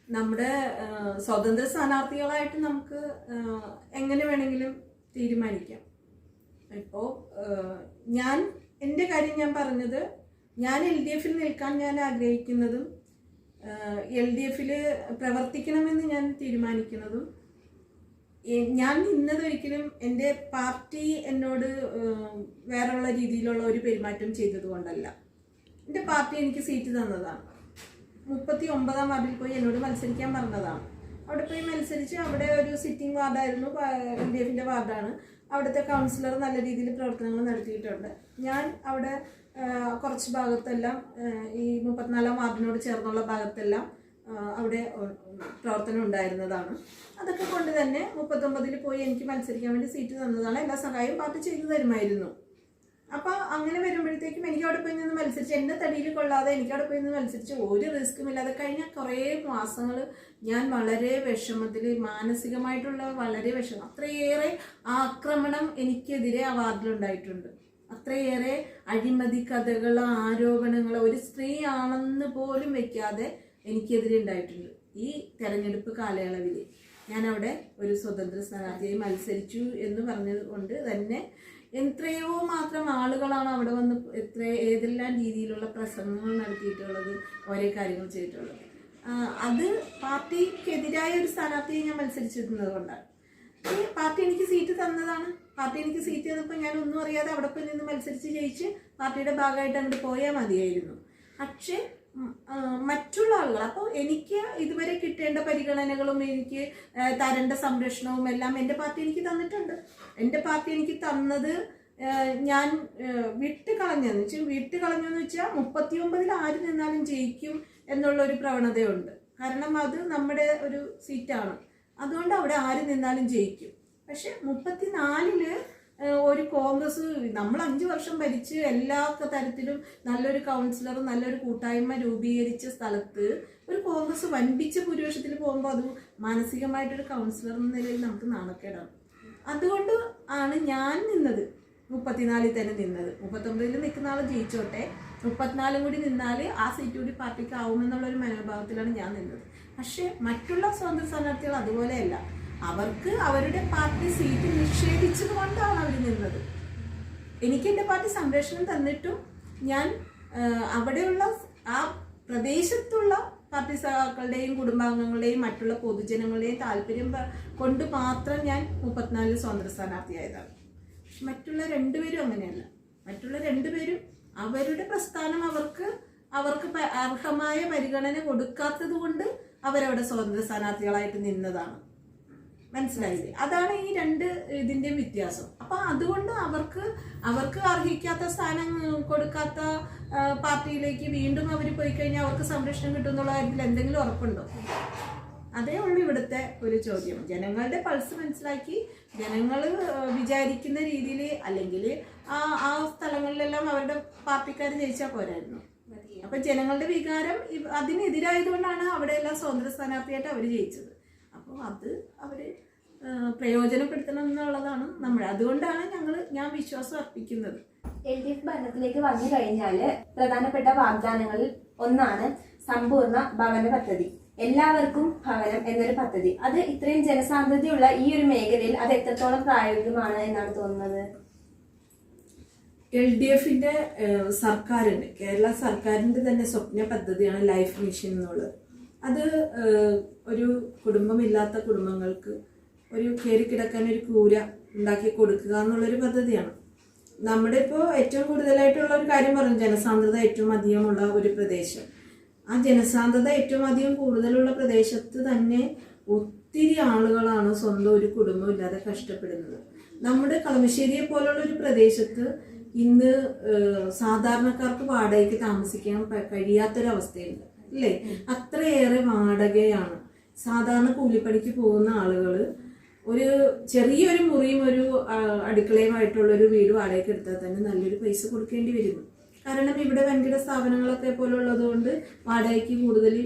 നമ്മുടെ സ്വതന്ത്ര സ്ഥാനാർത്ഥികളായിട്ട് നമുക്ക് എങ്ങനെ വേണമെങ്കിലും തീരുമാനിക്കാം. ഇപ്പോൾ എൻ്റെ കാര്യം ഞാൻ പറഞ്ഞത്, ഞാൻ LDF നിൽക്കാൻ ഞാൻ ആഗ്രഹിക്കുന്നതും LDF പ്രവർത്തിക്കണമെന്ന് ഞാൻ തീരുമാനിക്കുന്നതും ഞാൻ നിന്നതൊരിക്കലും എൻ്റെ പാർട്ടി എന്നോട് വേറെയുള്ള രീതിയിലുള്ള ഒരു പെരുമാറ്റം ചെയ്തതുകൊണ്ടല്ല. എൻ്റെ പാർട്ടി എനിക്ക് സീറ്റ് തന്നതാണ്. 39-ാം വാർഡിൽ പോയി എന്നോട് മത്സരിക്കാൻ പറഞ്ഞതാണ്. അവിടെ പോയി മത്സരിച്ച് അവിടെ ഒരു സിറ്റിംഗ് വാർഡായിരുന്നു, LDF വാർഡാണ്. അവിടുത്തെ കൗൺസിലർ നല്ല രീതിയിൽ പ്രവർത്തനങ്ങൾ നടത്തിയിട്ടുണ്ട്. ഞാൻ അവിടെ കുറച്ച് ഭാഗത്തെല്ലാം ഈ 34-ാം വാർഡിനോട് ചേർന്നുള്ള ഭാഗത്തെല്ലാം അവിടെ പ്രവർത്തനം ഉണ്ടായിരുന്നതാണ്. അതൊക്കെ കൊണ്ട് തന്നെ 39-ൽ പോയി എനിക്ക് മത്സരിക്കാൻ വേണ്ടി സീറ്റ് തന്നതാണ്. എല്ലാ സഹായവും പാർട്ടി ചെയ്തു തരുമായിരുന്നു. അപ്പോൾ അങ്ങനെ വരുമ്പോഴത്തേക്കും എനിക്ക് അവിടെ പോയി നിന്ന് മത്സരിച്ച് എൻ്റെ തടിയിൽ കൊള്ളാതെ എനിക്ക് അവിടെ പോയി നിന്ന് മത്സരിച്ച് ഒരു റിസ്ക്കും ഇല്ലാതെ കഴിഞ്ഞ കുറേ മാസങ്ങൾ ഞാൻ വളരെ വിഷമത്തിൽ, മാനസികമായിട്ടുള്ള വളരെ വിഷമം, അത്രയേറെ ആക്രമണം എനിക്കെതിരെ ആ വാർഡിലുണ്ടായിട്ടുണ്ട്. അത്രയേറെ അഴിമതി കഥകൾ, ആരോപണങ്ങൾ ഒരു സ്ത്രീ ആണെന്ന് പോലും വെക്കാതെ എനിക്കെതിരെ ഉണ്ടായിട്ടുണ്ട്. ഈ തെരഞ്ഞെടുപ്പ് കാലയളവിൽ ഞാനവിടെ ഒരു സ്വതന്ത്ര സ്ഥാനാർത്ഥിയായി മത്സരിച്ചു എന്ന് പറഞ്ഞത് കൊണ്ട് തന്നെ എത്രയോ മാത്രം ആളുകളാണ് അവിടെ വന്ന് ഏതെല്ലാം രീതിയിലുള്ള പ്രസംഗങ്ങൾ നടത്തിയിട്ടുള്ളത്, ഓരോ കാര്യങ്ങൾ ചെയ്തിട്ടുള്ളത്. അത് പാർട്ടിക്കെതിരായ ഒരു സ്ഥാനാർത്ഥിയെ ഞാൻ മത്സരിച്ചിരുന്നത് കൊണ്ടാണ്. ഈ പാർട്ടി എനിക്ക് സീറ്റ് തന്നതാണ്. പാർട്ടി എനിക്ക് സീറ്റ് തന്നപ്പോൾ ഞാൻ ഒന്നും അറിയാതെ അവിടെ പോയി നിന്ന് മത്സരിച്ച് ജയിച്ച് പാർട്ടിയുടെ ഭാഗമായിട്ട് അങ്ങോട്ട് പോയാൽ മതിയായിരുന്നു. പക്ഷേ മറ്റുള്ള ആളുകൾ, അപ്പോൾ എനിക്ക് ഇതുവരെ കിട്ടേണ്ട പരിഗണനകളും എനിക്ക് തരേണ്ട സംരക്ഷണവും എല്ലാം എൻ്റെ പാർട്ടി എനിക്ക് തന്നിട്ടുണ്ട്. എൻ്റെ പാർട്ടി എനിക്ക് തന്നത് ഞാൻ വിട്ടുകളഞ്ഞെന്ന് വെച്ചാൽ 39-ൽ ആര് നിന്നാലും ജയിക്കും എന്നുള്ളൊരു പ്രവണതയുണ്ട്. കാരണം അത് നമ്മുടെ ഒരു സീറ്റാണ്, അതുകൊണ്ട് അവിടെ ആര് നിന്നാലും ജയിക്കും. പക്ഷെ 34-ൽ ഒരു കോൺഗ്രസ് നമ്മൾ 5 വർഷം ഭരിച്ച് എല്ലാ തരത്തിലും നല്ലൊരു കൗൺസിലർ, നല്ലൊരു കൂട്ടായ്മ രൂപീകരിച്ച സ്ഥലത്ത് ഒരു കോൺഗ്രസ് വൻപിച്ച ഭൂരിപക്ഷത്തിൽ പോകുമ്പോൾ അത് മാനസികമായിട്ടൊരു കൗൺസിലർ എന്ന നിലയിൽ നമുക്ക് നാണക്കേടാണ്. അതുകൊണ്ട് ആണ് ഞാൻ നിന്നത് 34-ൽ തന്നെ നിന്നത്. 39-ൽ നിൽക്കുന്ന ആൾ ജയിച്ചോട്ടെ, 34-ലും കൂടി നിന്നാൽ ആ സീറ്റ് കൂടി പാർട്ടിക്ക് ആവുമെന്നുള്ളൊരു മനോഭാവത്തിലാണ് ഞാൻ നിന്നത്. പക്ഷേ മറ്റുള്ള സ്വതന്ത്ര സ്ഥാനാർത്ഥികൾ അതുപോലെയല്ല. അവർക്ക് അവരുടെ പാർട്ടി സീറ്റ് നിഷേധിച്ചത് കൊണ്ടാണ് അവർ നിന്നത്. എനിക്ക് എൻ്റെ പാർട്ടി സംരക്ഷണം തന്നിട്ടും ഞാൻ അവിടെയുള്ള ആ പ്രദേശത്തുള്ള പാർട്ടി സഖാക്കളുടെയും കുടുംബാംഗങ്ങളുടെയും മറ്റുള്ള പൊതുജനങ്ങളുടെയും താല്പര്യം കൊണ്ട് മാത്രം ഞാൻ 34-ൽ സ്വതന്ത്ര സ്ഥാനാർത്ഥിയായതാണ്. മറ്റുള്ള രണ്ടുപേരും അങ്ങനെയല്ല. മറ്റുള്ള രണ്ടുപേരും അവരുടെ പ്രസ്ഥാനം അവർക്ക് അർഹമായ പരിഗണന കൊടുക്കാത്തത് കൊണ്ട് അവരവിടെ സ്വതന്ത്ര സ്ഥാനാർത്ഥികളായിട്ട് നിന്നതാണ്. മനസ്സിലായില്ലേ? അതാണ് ഈ രണ്ട് ഇതിന്റെ വ്യത്യാസം. അപ്പൊ അതുകൊണ്ട് അവർക്ക് അർഹിക്കാത്ത സ്ഥാനം കൊടുക്കാത്ത പാർട്ടിയിലേക്ക് വീണ്ടും അവർ പോയി കഴിഞ്ഞാൽ അവർക്ക് സംരക്ഷണം കിട്ടുമെന്നുള്ള കാര്യത്തിൽ എന്തെങ്കിലും ഉറപ്പുണ്ടോ? അതേ ഉള്ളൂ ഇവിടുത്തെ ഒരു ചോദ്യം. ജനങ്ങളുടെ പൾസ് മനസ്സിലാക്കി ജനങ്ങൾ വിചാരിക്കുന്ന രീതിയിൽ, അല്ലെങ്കിൽ ആ സ്ഥലങ്ങളിലെല്ലാം അവരുടെ പാർട്ടിക്കാർ ജയിച്ചാൽ പോരായിരുന്നു. അപ്പൊ ജനങ്ങളുടെ വികാരം അതിനെതിരായതുകൊണ്ടാണ് അവിടെയെല്ലാം സ്വതന്ത്ര സ്ഥാനാർത്ഥിയായിട്ട് അവർ ജയിച്ചത്. അപ്പോൾ അത് അവര് പ്രയോജനപ്പെടുത്തണം എന്നുള്ളതാണ് അതുകൊണ്ടാണ് ഞാൻ വിശ്വാസം അർപ്പിക്കുന്നത്. LDF ഭരണത്തിലേക്ക് വന്നു കഴിഞ്ഞാൽ പ്രധാനപ്പെട്ട വാഗ്ദാനങ്ങളിൽ ഒന്നാണ് സമ്പൂർണ്ണ ഭവന പദ്ധതി. എല്ലാവർക്കും ഭവനം എന്നൊരു പദ്ധതി. അത് ഇത്രയും ജനസാന്ദ്രതയുള്ള ഈ ഒരു മേഖലയിൽ അത് എത്രത്തോളം പ്രായോഗികമാണ് എന്നാണ് തോന്നുന്നത്? LDFന്റെ സർക്കാരിന്റെ, കേരള സർക്കാരിന്റെ തന്നെ സ്വപ്ന പദ്ധതിയാണ് ലൈഫ് മിഷൻ എന്നുള്ളത്. അത് ഒരു കുടുംബമില്ലാത്ത കുടുംബങ്ങൾക്ക് ഒരു കയറി കിടക്കാൻ ഒരു കൂര ഉണ്ടാക്കി കൊടുക്കുക എന്നുള്ളൊരു പദ്ധതിയാണ്. നമ്മുടെ ഇപ്പോൾ ഏറ്റവും കൂടുതലായിട്ടുള്ള ഒരു കാര്യം പറഞ്ഞു, ജനസാന്ദ്രത ഏറ്റവും അധികമുള്ള ഒരു പ്രദേശം. ആ ജനസാന്ദ്രത ഏറ്റവും അധികം കൂടുതലുള്ള പ്രദേശത്ത് തന്നെ ഒത്തിരി ആളുകളാണ് സ്വന്തം ഒരു കുടുംബം ഇല്ലാതെ കഷ്ടപ്പെടുന്നത്. നമ്മുടെ കളമശ്ശേരിയെ പോലുള്ള ഒരു പ്രദേശത്ത് ഇന്ന് സാധാരണക്കാർക്ക് വാടകയ്ക്ക് താമസിക്കാൻ കഴിയാത്തൊരവസ്ഥയുണ്ട്, അല്ലേ? അത്രയേറെ വാടകയാണ്. സാധാരണ കൂലിപ്പണിക്ക് പോകുന്ന ആളുകൾ ഒരു ചെറിയൊരു മുറിയും ഒരു അടുക്കളയുമായിട്ടുള്ളൊരു വീട് വാടകയ്ക്ക് എടുത്താൽ തന്നെ നല്ലൊരു പൈസ കൊടുക്കേണ്ടി വരുന്നു. കാരണം ഇവിടെ വൻകിട സ്ഥാപനങ്ങളൊക്കെ പോലെ ഉള്ളതുകൊണ്ട് വാടകയ്ക്ക് കൂടുതൽ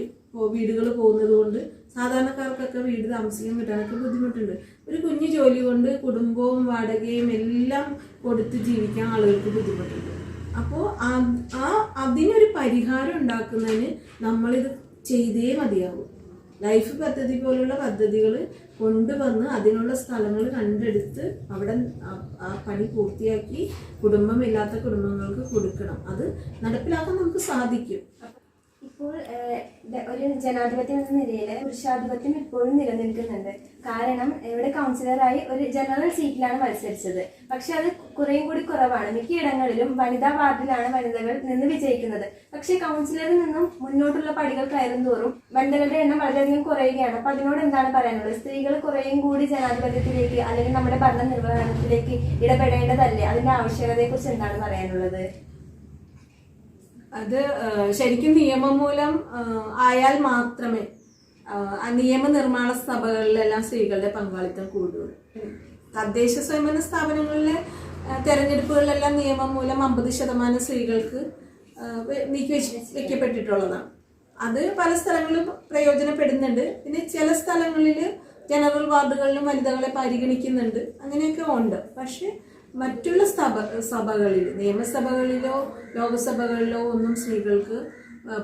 വീടുകൾ പോകുന്നത് കൊണ്ട് സാധാരണക്കാർക്കൊക്കെ വീട് താമസിക്കാൻ കിട്ടാനൊക്കെ ബുദ്ധിമുട്ടുണ്ട്. ഒരു കുഞ്ഞു ജോലി കൊണ്ട് കുടുംബവും വാടകയും എല്ലാം കൊടുത്ത് ജീവിക്കാൻ ആളുകൾക്ക് ബുദ്ധിമുട്ടുണ്ട്. അപ്പോൾ അതിനൊരു പരിഹാരം ഉണ്ടാക്കുന്നതിന് നമ്മളിത് ചെയ്തേ മതിയാവും. ലൈഫ് പദ്ധതി പോലുള്ള പദ്ധതികൾ കൊണ്ടുവന്ന് അതിനുള്ള സ്ഥലങ്ങൾ കണ്ടെടുത്ത് അവിടെ ആ പണി പൂർത്തിയാക്കി കുടുംബമില്ലാത്ത കുടുംബങ്ങൾക്ക് കൊടുക്കണം. അത് നടപ്പിലാക്കാൻ നമുക്ക് സാധിക്കും. ഇപ്പോൾ ഒരു ജനാധിപത്യം എന്ന നിലയിൽ പുരുഷാധിപത്യം ഇപ്പോഴും നിലനിൽക്കുന്നുണ്ട്. കാരണം ഇവിടെ കൗൺസിലറായി ഒരു ജനറൽ സീറ്റിലാണ് മത്സരിച്ചത്. പക്ഷെ അത് കുറേയും കൂടി കുറവാണ്. മിക്കയിടങ്ങളിലും വനിതാ വാർഡിലാണ് വനിതകൾ നിന്ന് വിജയിക്കുന്നത്. പക്ഷെ കൗൺസിലറിൽ നിന്നും മുന്നോട്ടുള്ള പടികൾ കയറും തോറും വനിതകളുടെ എണ്ണം വളരെയധികം കുറയുകയാണ്. അപ്പൊ അതിനോട് എന്താണ് പറയാനുള്ളത്? സ്ത്രീകൾ കുറേയും കൂടി ജനാധിപത്യത്തിലേക്ക് അല്ലെങ്കിൽ നമ്മുടെ ഭരണ നിർവഹണത്തിലേക്ക് ഇടപെടേണ്ടതല്ലേ? അതിന്റെ ആവശ്യകതയെ കുറിച്ച് എന്താണ് പറയാനുള്ളത്? അത് ശരിക്കും നിയമം മൂലം ആയാൽ മാത്രമേ നിയമനിർമ്മാണ സഭകളിലെല്ലാം സ്ത്രീകളുടെ പങ്കാളിത്തം കൂടുകയുള്ളൂ. തദ്ദേശ സ്വയംഭരണ സ്ഥാപനങ്ങളിലെ തെരഞ്ഞെടുപ്പുകളിലെല്ലാം നിയമം മൂലം 50% സ്ത്രീകൾക്ക് വെക്കപ്പെട്ടിട്ടുള്ളതാണ്. അത് പല സ്ഥലങ്ങളിലും പ്രയോജനപ്പെടുന്നുണ്ട്. പിന്നെ ചില സ്ഥലങ്ങളിൽ ജനറൽ വാർഡുകളിലും വനിതകളെ പരിഗണിക്കുന്നുണ്ട്. അങ്ങനെയൊക്കെ ഉണ്ട്. പക്ഷെ മറ്റുള്ള സഭകളിൽ, നിയമസഭകളിലോ ലോകസഭകളിലോ ഒന്നും സ്ത്രീകൾക്ക്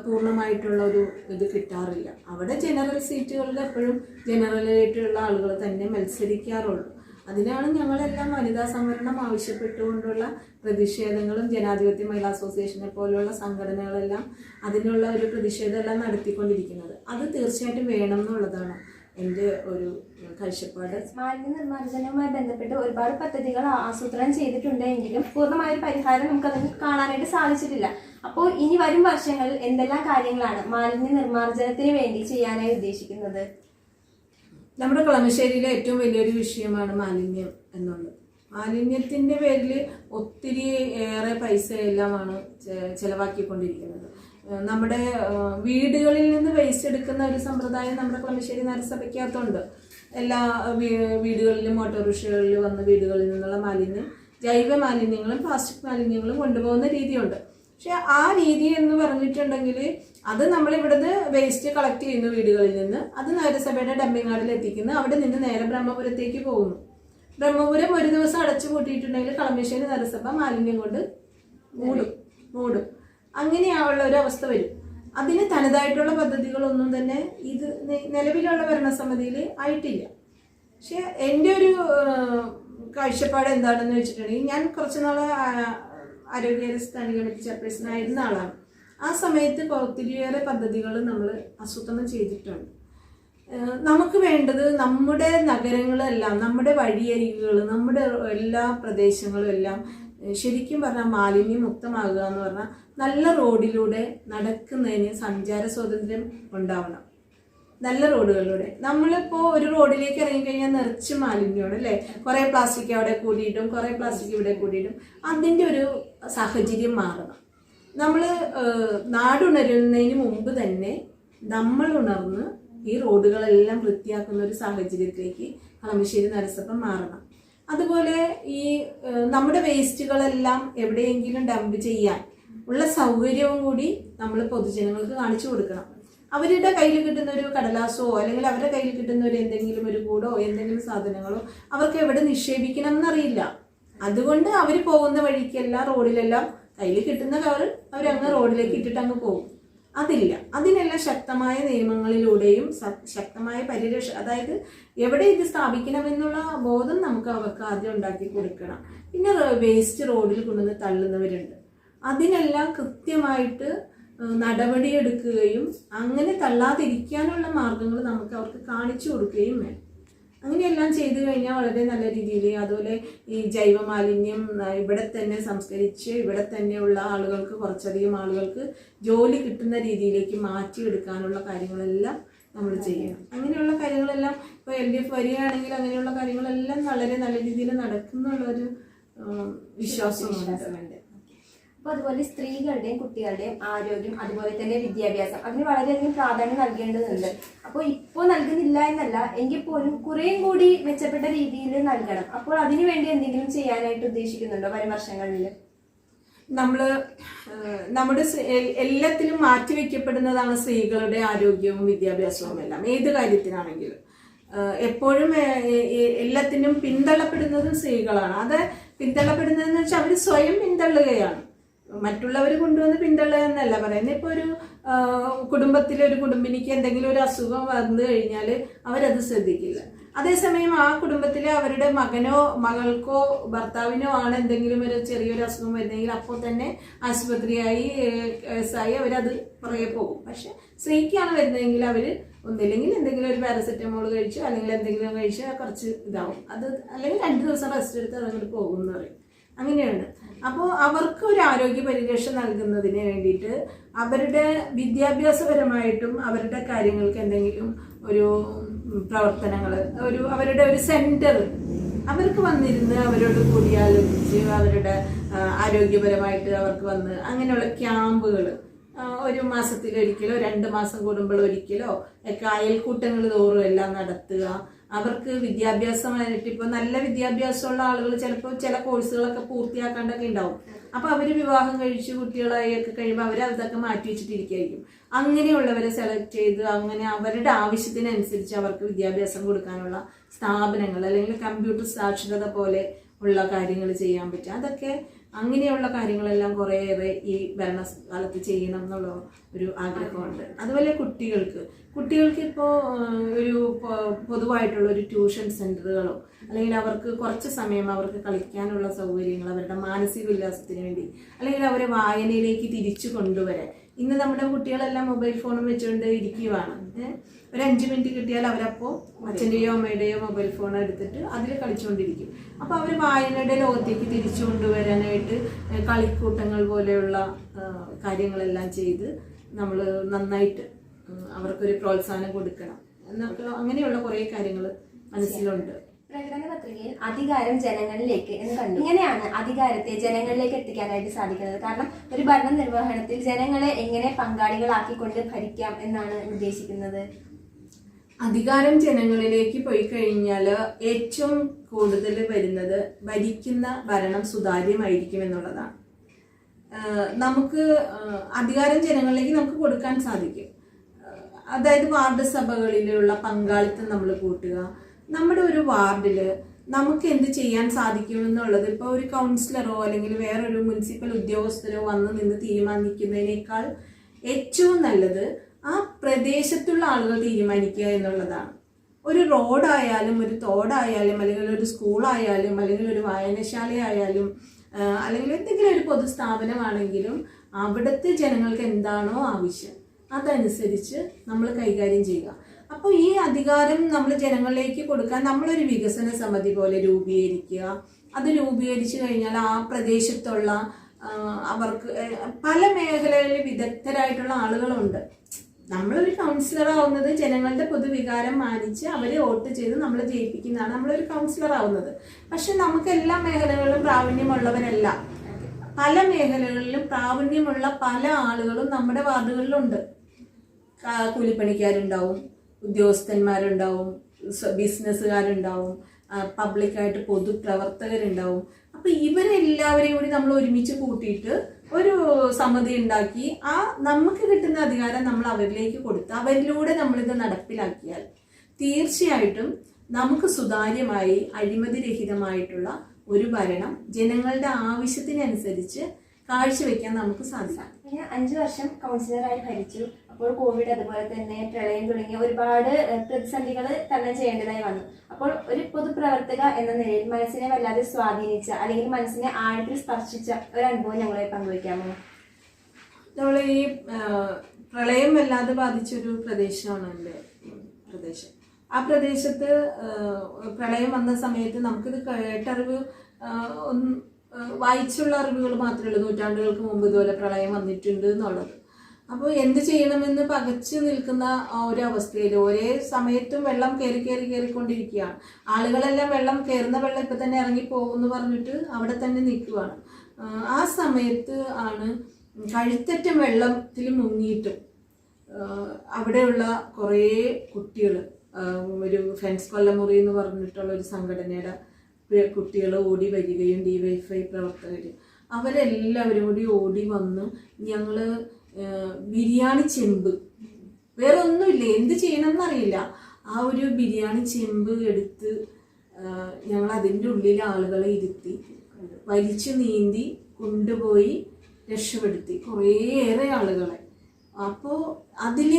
പൂർണ്ണമായിട്ടുള്ള ഒരു ഇത് കിട്ടാറില്ല. അവിടെ ജനറൽ സീറ്റുകളിൽ എപ്പോഴും ജനറലായിട്ടുള്ള ആളുകൾ തന്നെ മത്സരിക്കാറുള്ളൂ. അതിനാണ് ഞങ്ങളെല്ലാം വനിതാ സംവരണം ആവശ്യപ്പെട്ടുകൊണ്ടുള്ള പ്രതിഷേധങ്ങളും ജനാധിപത്യ മഹിളാ അസോസിയേഷനെ പോലുള്ള സംഘടനകളെല്ലാം അതിനുള്ള ഒരു പ്രതിഷേധമെല്ലാം നടത്തിക്കൊണ്ടിരിക്കുന്നത്. അത് തീർച്ചയായിട്ടും വേണം എന്നുള്ളതാണ് എൻ്റെ ഒരു കാഴ്ചപ്പാട്. മാലിന്യ നിർമ്മാർജ്ജനവുമായി ബന്ധപ്പെട്ട് ഒരുപാട് പദ്ധതികൾ ആസൂത്രണം ചെയ്തിട്ടുണ്ടെങ്കിലും പൂർണ്ണമായൊരു പരിഹാരം നമുക്കതിന് കാണാനായിട്ട് സാധിച്ചിട്ടില്ല. അപ്പോൾ ഇനി വരും വർഷങ്ങളിൽ എന്തെല്ലാം കാര്യങ്ങളാണ് മാലിന്യ നിർമ്മാർജ്ജനത്തിന് വേണ്ടി ചെയ്യാനായി ഉദ്ദേശിക്കുന്നത്? നമ്മുടെ കളമശ്ശേരിയിലെ ഏറ്റവും വലിയൊരു വിഷയമാണ് മാലിന്യം എന്നുള്ളത്. മാലിന്യത്തിൻ്റെ പേരിൽ ഒത്തിരി ഏറെ പൈസ എല്ലാമാണ് ചെലവാക്കിക്കൊണ്ടിരിക്കുന്നത്. നമ്മുടെ വീടുകളിൽ നിന്ന് വേസ്റ്റ് എടുക്കുന്ന ഒരു സമ്പ്രദായം നമ്മുടെ കളമശ്ശേരി നഗരസഭയ്ക്കകത്തുണ്ട്. എല്ലാ വീടുകളിലും ഓട്ടോറിക്ഷകളിൽ വന്ന് വീടുകളിൽ നിന്നുള്ള മാലിന്യം, ജൈവ മാലിന്യങ്ങളും പ്ലാസ്റ്റിക് മാലിന്യങ്ങളും കൊണ്ടുപോകുന്ന രീതിയുണ്ട്. പക്ഷെ ആ രീതി എന്ന് പറഞ്ഞിട്ടുണ്ടെങ്കിൽ അത് നമ്മളിവിടുന്ന് വേസ്റ്റ് കളക്ട് ചെയ്യുന്നു വീടുകളിൽ നിന്ന്, അത് നഗരസഭയുടെ ഡംപിംഗ് യാർഡിൽ എത്തിക്കുന്നു. അവിടെ നിന്ന് നേരെ ബ്രഹ്മപുരത്തേക്ക് പോകുന്നു. ബ്രഹ്മപുരം ഒരു ദിവസം അടച്ചു പൂട്ടിയിട്ടുണ്ടെങ്കിൽ കളമശ്ശേരി നഗരസഭ മാലിന്യം കൊണ്ട് മൂടും. അങ്ങനെയുള്ള ഒരു അവസ്ഥ വരും. അതിന് തനതായിട്ടുള്ള പദ്ധതികളൊന്നും തന്നെ ഇത് നിലവിലുള്ള ഭരണസമിതിയിൽ ആയിട്ടില്ല. പക്ഷെ എൻ്റെ ഒരു കാഴ്ചപ്പാട് എന്താണെന്ന് വെച്ചിട്ടുണ്ടെങ്കിൽ, ഞാൻ കുറച്ച് നാൾ ആരോഗ്യ സ്റ്റാൻഡിംഗ് കമ്മിറ്റി ചെയർപേഴ്സൺ ആയിരുന്ന ആളാണ്. ആ സമയത്ത് ഒത്തിരിയേറെ പദ്ധതികൾ നമ്മൾ ആസൂത്രണം ചെയ്തിട്ടുണ്ട്. നമുക്ക് വേണ്ടത് നമ്മുടെ നഗരങ്ങളെല്ലാം, നമ്മുടെ വഴിയരികുകൾ, നമ്മുടെ എല്ലാ പ്രദേശങ്ങളും എല്ലാം ശരിക്കും പറഞ്ഞാൽ മാലിന്യമുക്തമാകുക എന്ന് പറഞ്ഞാൽ നല്ല റോഡിലൂടെ നടക്കുന്നതിന് സഞ്ചാര സ്വാതന്ത്ര്യം ഉണ്ടാവണം. നല്ല റോഡുകളിലൂടെ. നമ്മളിപ്പോൾ ഒരു റോഡിലേക്ക് ഇറങ്ങിക്കഴിഞ്ഞാൽ നിറച്ച് മാലിന്യമാണ് അല്ലേ, കുറേ പ്ലാസ്റ്റിക് അവിടെ കൂടിയിട്ടും കുറേ പ്ലാസ്റ്റിക് ഇവിടെ കൂടിയിട്ടും. അതിൻ്റെ ഒരു സാഹചര്യം മാറണം. നമ്മൾ നാടുണരുന്നതിന് മുമ്പ് തന്നെ നമ്മൾ ഉണർന്ന് ഈ റോഡുകളെല്ലാം വൃത്തിയാക്കുന്ന ഒരു സാഹചര്യത്തിലേക്ക് കളമശ്ശേരി നഗരസഭ മാറണം. അതുപോലെ ഈ നമ്മുടെ വേസ്റ്റുകളെല്ലാം എവിടെയെങ്കിലും ഡംപ് ചെയ്യാൻ ഉള്ള സൗകര്യവും കൂടി നമ്മൾ പൊതുജനങ്ങൾക്ക് കാണിച്ചു കൊടുക്കണം. അവരുടെ കയ്യിൽ കിട്ടുന്ന ഒരു കടലാസോ അല്ലെങ്കിൽ അവരുടെ കയ്യിൽ കിട്ടുന്ന ഒരു എന്തെങ്കിലും ഒരു കൂടോ എന്തെങ്കിലും സാധനങ്ങളോ അവർക്ക് എവിടെ നിക്ഷേപിക്കണം എന്നറിയില്ല. അതുകൊണ്ട് അവർ പോകുന്ന വഴിക്കെല്ലാം റോഡിലെല്ലാം കയ്യിൽ കിട്ടുന്ന കവർ അവരങ്ങ് റോഡിലേക്ക് ഇട്ടിട്ട് അങ്ങ് പോകും. അതില്ല. അതിനെല്ലാം ശക്തമായ നിയമങ്ങളിലൂടെയും ശക്തമായ പരിരക്ഷ, അതായത് എവിടെ ഇത് സ്ഥാപിക്കണമെന്നുള്ള ബോധം നമുക്ക് അവർക്ക് ആദ്യം ഉണ്ടാക്കി കൊടുക്കണം. പിന്നെ വേസ്റ്റ് റോഡിൽ കൊണ്ടുവന്ന് തള്ളുന്നവരുണ്ട്. അതിനെല്ലാം കൃത്യമായിട്ട് നടപടിയെടുക്കുകയും അങ്ങനെ തള്ളാതിരിക്കാനുള്ള മാർഗങ്ങൾ നമുക്ക് അവർക്ക് കാണിച്ചു കൊടുക്കുകയും വേണം. അങ്ങനെയെല്ലാം ചെയ്തു കഴിഞ്ഞാൽ വളരെ നല്ല രീതിയിൽ, അതുപോലെ ഈ ജൈവ മാലിന്യം ഇവിടെ തന്നെ സംസ്കരിച്ച് ഇവിടെ തന്നെയുള്ള ആളുകൾക്ക്, കുറച്ചധികം ആളുകൾക്ക് ജോലി കിട്ടുന്ന രീതിയിലേക്ക് മാറ്റിയെടുക്കാനുള്ള കാര്യങ്ങളെല്ലാം നമ്മൾ ചെയ്യണം. അങ്ങനെയുള്ള കാര്യങ്ങളെല്ലാം ഇപ്പോൾ LDF വരികയാണെങ്കിൽ അങ്ങനെയുള്ള കാര്യങ്ങളെല്ലാം വളരെ നല്ല രീതിയിൽ നടക്കുന്നുള്ളൊരു വിശ്വാസമുണ്ട്. അപ്പോൾ അതുപോലെ സ്ത്രീകളുടെയും കുട്ടികളുടെയും ആരോഗ്യം, അതുപോലെ തന്നെ വിദ്യാഭ്യാസം, അതിന് വളരെയധികം പ്രാധാന്യം നൽകേണ്ടതുണ്ട്. അപ്പോൾ ഇപ്പോൾ നൽകുന്നില്ല എന്നല്ല, എങ്കിൽ പോലും കുറേയും കൂടി മെച്ചപ്പെട്ട രീതിയിൽ നൽകണം. അപ്പോൾ അതിനു വേണ്ടി എന്തെങ്കിലും ചെയ്യാനായിട്ട് ഉദ്ദേശിക്കുന്നുണ്ടോ വരും വർഷങ്ങളിൽ? നമ്മുടെ എല്ലാത്തിലും മാറ്റിവെക്കപ്പെടുന്നതാണ് സ്ത്രീകളുടെ ആരോഗ്യവും വിദ്യാഭ്യാസവും എല്ലാം, ഏത് കാര്യത്തിനാണെങ്കിലും. എപ്പോഴും എല്ലാത്തിനും പിന്തള്ളപ്പെടുന്നതും സ്ത്രീകളാണ്. അത് പിന്തള്ളപ്പെടുന്നതെന്ന് വെച്ചാൽ അവർ സ്വയം പിന്തള്ളുകയാണ്, മറ്റുള്ളവർ കൊണ്ടുവന്ന് പിന്തള്ളുക എന്നല്ല പറയുന്നത്. ഇപ്പോൾ ഒരു കുടുംബത്തിലെ ഒരു കുടുംബിനിക്ക് എന്തെങ്കിലും ഒരു അസുഖം വന്നു കഴിഞ്ഞാൽ അവരത് ശ്രദ്ധിക്കില്ല. അതേസമയം ആ കുടുംബത്തിലെ അവരുടെ മകനോ മകൾക്കോ ഭർത്താവിനോ ആണ് എന്തെങ്കിലും ഒരു ചെറിയൊരു അസുഖം വരുന്നെങ്കിൽ അപ്പോൾ തന്നെ ആശുപത്രിയായി കേസായി അവരത് പുറകെ പോകും. പക്ഷെ സ്ത്രീക്കാണ് വരുന്നതെങ്കിൽ അവർ ഒന്നില്ലെങ്കിൽ എന്തെങ്കിലും ഒരു പാരസെറ്റമോൾ കഴിച്ചു അല്ലെങ്കിൽ എന്തെങ്കിലും കഴിച്ച് കുറച്ച് ഇതാവും, അത് അല്ലെങ്കിൽ 2 ദിവസം റെസ്റ്റ് എടുത്ത് അതങ്ങോട്ട് പോകും എന്ന് പറയും. അങ്ങനെയാണ്. അപ്പോൾ അവർക്ക് ഒരു ആരോഗ്യ പരിരക്ഷ നൽകുന്നതിന് വേണ്ടിയിട്ട് അവരുടെ വിദ്യാഭ്യാസപരമായിട്ടും അവരുടെ കാര്യങ്ങൾക്ക് എന്തെങ്കിലും ഒരു പ്രവർത്തനങ്ങൾ, അവരുടെ ഒരു സെന്റർ അവർക്ക് വന്നിരുന്ന് അവരോട് കൂടിയാലോചിച്ച് അവരുടെ ആരോഗ്യപരമായിട്ട് അവർക്ക് വന്ന് അങ്ങനെയുള്ള ക്യാമ്പുകൾ ഒരു മാസത്തിലൊരിക്കലോ 2 മാസം കൂടുമ്പോഴൊരിക്കലോ ഒക്കെ അയൽക്കൂട്ടങ്ങൾ തോറും എല്ലാം നടത്തുക. അവർക്ക് വിദ്യാഭ്യാസമായിട്ട് ഇപ്പോൾ നല്ല വിദ്യാഭ്യാസമുള്ള ആളുകൾ ചിലപ്പോൾ ചില കോഴ്സുകളൊക്കെ പൂർത്തിയാക്കാണ്ടൊക്കെ ഉണ്ടാവും. അപ്പോൾ അവർ വിവാഹം കഴിച്ച് കുട്ടികളായി ഒക്കെ കഴിയുമ്പോൾ അവർ അതൊക്കെ മാറ്റി വെച്ചിട്ടിരിക്കുകയായിരിക്കും. അങ്ങനെയുള്ളവരെ സെലക്ട് ചെയ്ത് അങ്ങനെ അവരുടെ ആവശ്യത്തിനനുസരിച്ച് അവർക്ക് വിദ്യാഭ്യാസം കൊടുക്കാനുള്ള സ്ഥാപനങ്ങൾ, അല്ലെങ്കിൽ കമ്പ്യൂട്ടർ സാക്ഷരത പോലെ ഉള്ള കാര്യങ്ങൾ ചെയ്യാൻ പറ്റും. അതൊക്കെ അങ്ങനെയുള്ള കാര്യങ്ങളെല്ലാം കുറേയേറെ ഈ ഭരണകാലത്ത് ചെയ്യണം എന്നുള്ള ഒരു ആഗ്രഹമുണ്ട്. അതുപോലെ കുട്ടികൾക്ക് ഇപ്പോൾ ഒരു പൊതുവായിട്ടുള്ള ഒരു ട്യൂഷൻ സെൻ്ററുകളോ അല്ലെങ്കിൽ അവർക്ക് കുറച്ച് സമയം അവർക്ക് കളിക്കാനുള്ള സൗകര്യങ്ങൾ അവരുടെ മാനസിക ഉല്ലാസത്തിന് വേണ്ടി, അല്ലെങ്കിൽ അവരെ വായനയിലേക്ക് തിരിച്ചു കൊണ്ടുവരാൻ. ഇന്ന് നമ്മുടെ കുട്ടികളെല്ലാം മൊബൈൽ ഫോണും വെച്ചുകൊണ്ട് ഇരിക്കുകയാണ്. ഒരു 5 മിനിറ്റ് കിട്ടിയാൽ അവരപ്പോൾ അച്ഛൻ്റെയോ അമ്മയുടെയോ മൊബൈൽ ഫോൺ എടുത്തിട്ട് അതിൽ കളിച്ചുകൊണ്ടിരിക്കും. അപ്പോൾ അവർ വായനയുടെ ലോകത്തേക്ക് തിരിച്ചു കൊണ്ടുവരാനായിട്ട് കളിക്കൂട്ടങ്ങൾ പോലെയുള്ള കാര്യങ്ങളെല്ലാം ചെയ്ത് നമ്മൾ നന്നായിട്ട് അവർക്കൊരു പ്രോത്സാഹനം കൊടുക്കണം എന്നൊക്കെ, അങ്ങനെയുള്ള കുറേ കാര്യങ്ങൾ മനസ്സിലുണ്ട്. പ്രകടന പത്രികയിൽ അധികാരം ജനങ്ങളിലേക്ക് എന്ന് കണ്ടു. ഇങ്ങനെയാണ് അധികാരത്തെ ജനങ്ങളിലേക്ക് എത്തിക്കാനായിട്ട് സാധിക്കുന്നത്. കാരണം ഒരു ഭരണ നിർവഹണത്തിൽ ജനങ്ങളെ എങ്ങനെ പങ്കാളികളാക്കിക്കൊണ്ട് ഭരിക്കാം എന്നാണ് ഉദ്ദേശിക്കുന്നത്. അധികാരം ജനങ്ങളിലേക്ക് പോയി കഴിഞ്ഞാൽ ഏറ്റവും കൂടുതൽ വരുന്നത് ഭരിക്കുന്ന ഭരണം സുതാര്യമായിരിക്കും എന്നുള്ളതാണ്. നമുക്ക് അധികാരം ജനങ്ങളിലേക്ക് നമുക്ക് കൊടുക്കാൻ സാധിക്കും. അതായത് വാർഡ് സഭകളിലുള്ള പങ്കാളിത്തം നമ്മൾ കൂട്ടുക. നമ്മുടെ ഒരു വാർഡിൽ നമുക്ക് എന്ത് ചെയ്യാൻ സാധിക്കുമെന്നുള്ളത് ഇപ്പോൾ ഒരു കൗൺസിലറോ അല്ലെങ്കിൽ വേറൊരു മുനിസിപ്പൽ ഉദ്യോഗസ്ഥരോ വന്ന് നിന്ന് തീരുമാനിക്കുന്നതിനേക്കാൾ ഏറ്റവും നല്ലത് ആ പ്രദേശത്തുള്ള ആളുകൾ തീരുമാനിക്കുക എന്നുള്ളതാണ്. ഒരു റോഡായാലും ഒരു തോടായാലും അല്ലെങ്കിൽ ഒരു സ്കൂളായാലും അല്ലെങ്കിൽ ഒരു വായനശാലയായാലും അല്ലെങ്കിൽ എന്തെങ്കിലും ഒരു പൊതുസ്ഥാപനമാണെങ്കിലും അവിടുത്തെ ജനങ്ങൾക്ക് എന്താണോ ആവശ്യം അതനുസരിച്ച് നമ്മൾ കൈകാര്യം ചെയ്യുക. അപ്പോൾ ഈ അധികാരം നമ്മൾ ജനങ്ങളിലേക്ക് കൊടുക്കാൻ നമ്മളൊരു വികസന സമിതി പോലെ രൂപീകരിക്കുക. അത് രൂപീകരിച്ചു കഴിഞ്ഞാൽ ആ പ്രദേശത്തുള്ള അവർക്ക് പല മേഖലകളിൽ വിദഗ്ധരായിട്ടുള്ള ആളുകളുണ്ട്. നമ്മളൊരു കൗൺസിലർ ആവുന്നത് ജനങ്ങളുടെ പൊതുവികാരം മാനിച്ച് അവരെ വോട്ട് ചെയ്ത് നമ്മൾ ജയിപ്പിക്കുന്നതാണ് നമ്മളൊരു കൗൺസിലർ ആവുന്നത്. പക്ഷെ നമുക്ക് എല്ലാ മേഖലകളിലും പ്രാവീണ്യമുള്ളവരല്ല. പല മേഖലകളിലും പ്രാവീണ്യമുള്ള പല ആളുകളും നമ്മുടെ വാർഡുകളിലുണ്ട്. കൂലിപ്പണിക്കാരുണ്ടാവും, ഉദ്യോഗസ്ഥന്മാരുണ്ടാവും, ബിസിനസ്സുകാരുണ്ടാവും, പബ്ലിക്കായിട്ട് പൊതുപ്രവർത്തകരുണ്ടാവും. അപ്പൊ ഇവരെല്ലാവരെയും കൂടി നമ്മൾ ഒരുമിച്ച് കൂട്ടിയിട്ട് ഒരു സമിതി ഉണ്ടാക്കി നമുക്ക് കിട്ടുന്ന അധികാരം നമ്മൾ അവരിലേക്ക് കൊടുത്ത് അവരിലൂടെ നമ്മളിത് നടപ്പിലാക്കിയാൽ തീർച്ചയായിട്ടും നമുക്ക് സുതാര്യമായി അഴിമതിരഹിതമായിട്ടുള്ള ഒരു ഭരണം ജനങ്ങളുടെ ആവശ്യത്തിനനുസരിച്ച് കാഴ്ചവെക്കാൻ നമുക്ക് സാധിക്കും. പിന്നെ 5 വർഷം കൗൺസിലറായി ഭരിച്ചു. അപ്പോൾ കോവിഡ്, അതുപോലെ തന്നെ പ്രളയം തുടങ്ങിയ ഒരുപാട് പ്രതിസന്ധികൾ തരണം ചെയ്യേണ്ടതായി വന്നു. അപ്പോൾ ഒരു പൊതുപ്രവർത്തക എന്ന നിലയിൽ മനസ്സിനെ വല്ലാതെ സ്വാധീനിച്ച അല്ലെങ്കിൽ മനസ്സിനെ ആഴത്തിൽ സ്പർശിച്ച ഒരു അനുഭവം ഞങ്ങളെ പങ്കുവയ്ക്കാമോ? നമ്മൾ ഈ പ്രളയം വല്ലാതെ ബാധിച്ചൊരു പ്രദേശമാണ് എൻ്റെ പ്രദേശം. ആ പ്രദേശത്ത് പ്രളയം വന്ന സമയത്ത് നമുക്കിത് കേട്ടറിവ് വായിച്ചുള്ള അറിവുകൾ മാത്രമേ ഉള്ളൂ. നൂറ്റാണ്ടുകൾക്ക് മുമ്പ് ഇതുപോലെ പ്രളയം വന്നിട്ടുണ്ട് എന്നുള്ളത്. അപ്പോൾ എന്ത് ചെയ്യണമെന്ന് പകച്ചു നിൽക്കുന്ന ഒരു അവസ്ഥയിൽ ഒരേ സമയത്തും വെള്ളം കയറിക്കൊണ്ടിരിക്കുകയാണ്. ആളുകളെല്ലാം കയറുന്ന വെള്ളം ഇപ്പം തന്നെ ഇറങ്ങി പോകുമെന്ന് പറഞ്ഞിട്ട് അവിടെ തന്നെ നിൽക്കുകയാണ്. ആ സമയത്ത് ആണ് കഴുത്തറ്റം വെള്ളത്തിൽ മുങ്ങിയിട്ടും അവിടെയുള്ള കുറേ കുട്ടികൾ, ഒരു ഫ്രണ്ട്സ് കൊല്ലമുറി എന്ന് പറഞ്ഞിട്ടുള്ള ഒരു സംഘടനയുടെ കുട്ടികൾ ഓടി വരികയും DYFI പ്രവർത്തകർ അവരെല്ലാവരും കൂടി ഓടി വന്ന് ഞങ്ങൾ ബിരിയാണി ചെമ്പ്, വേറെ ഒന്നുമില്ല, എന്ത് ചെയ്യണമെന്നറിയില്ല, ആ ഒരു ബിരിയാണി ചെമ്പ് എടുത്ത് ഞങ്ങൾ അതിൻ്റെ ഉള്ളിൽ ആളുകളെ ഇരുത്തി വലിച്ചു നീന്തി കൊണ്ടുപോയി രക്ഷപ്പെടുത്തി കുറേയേറെ ആളുകളെ. അപ്പോൾ അതിൽ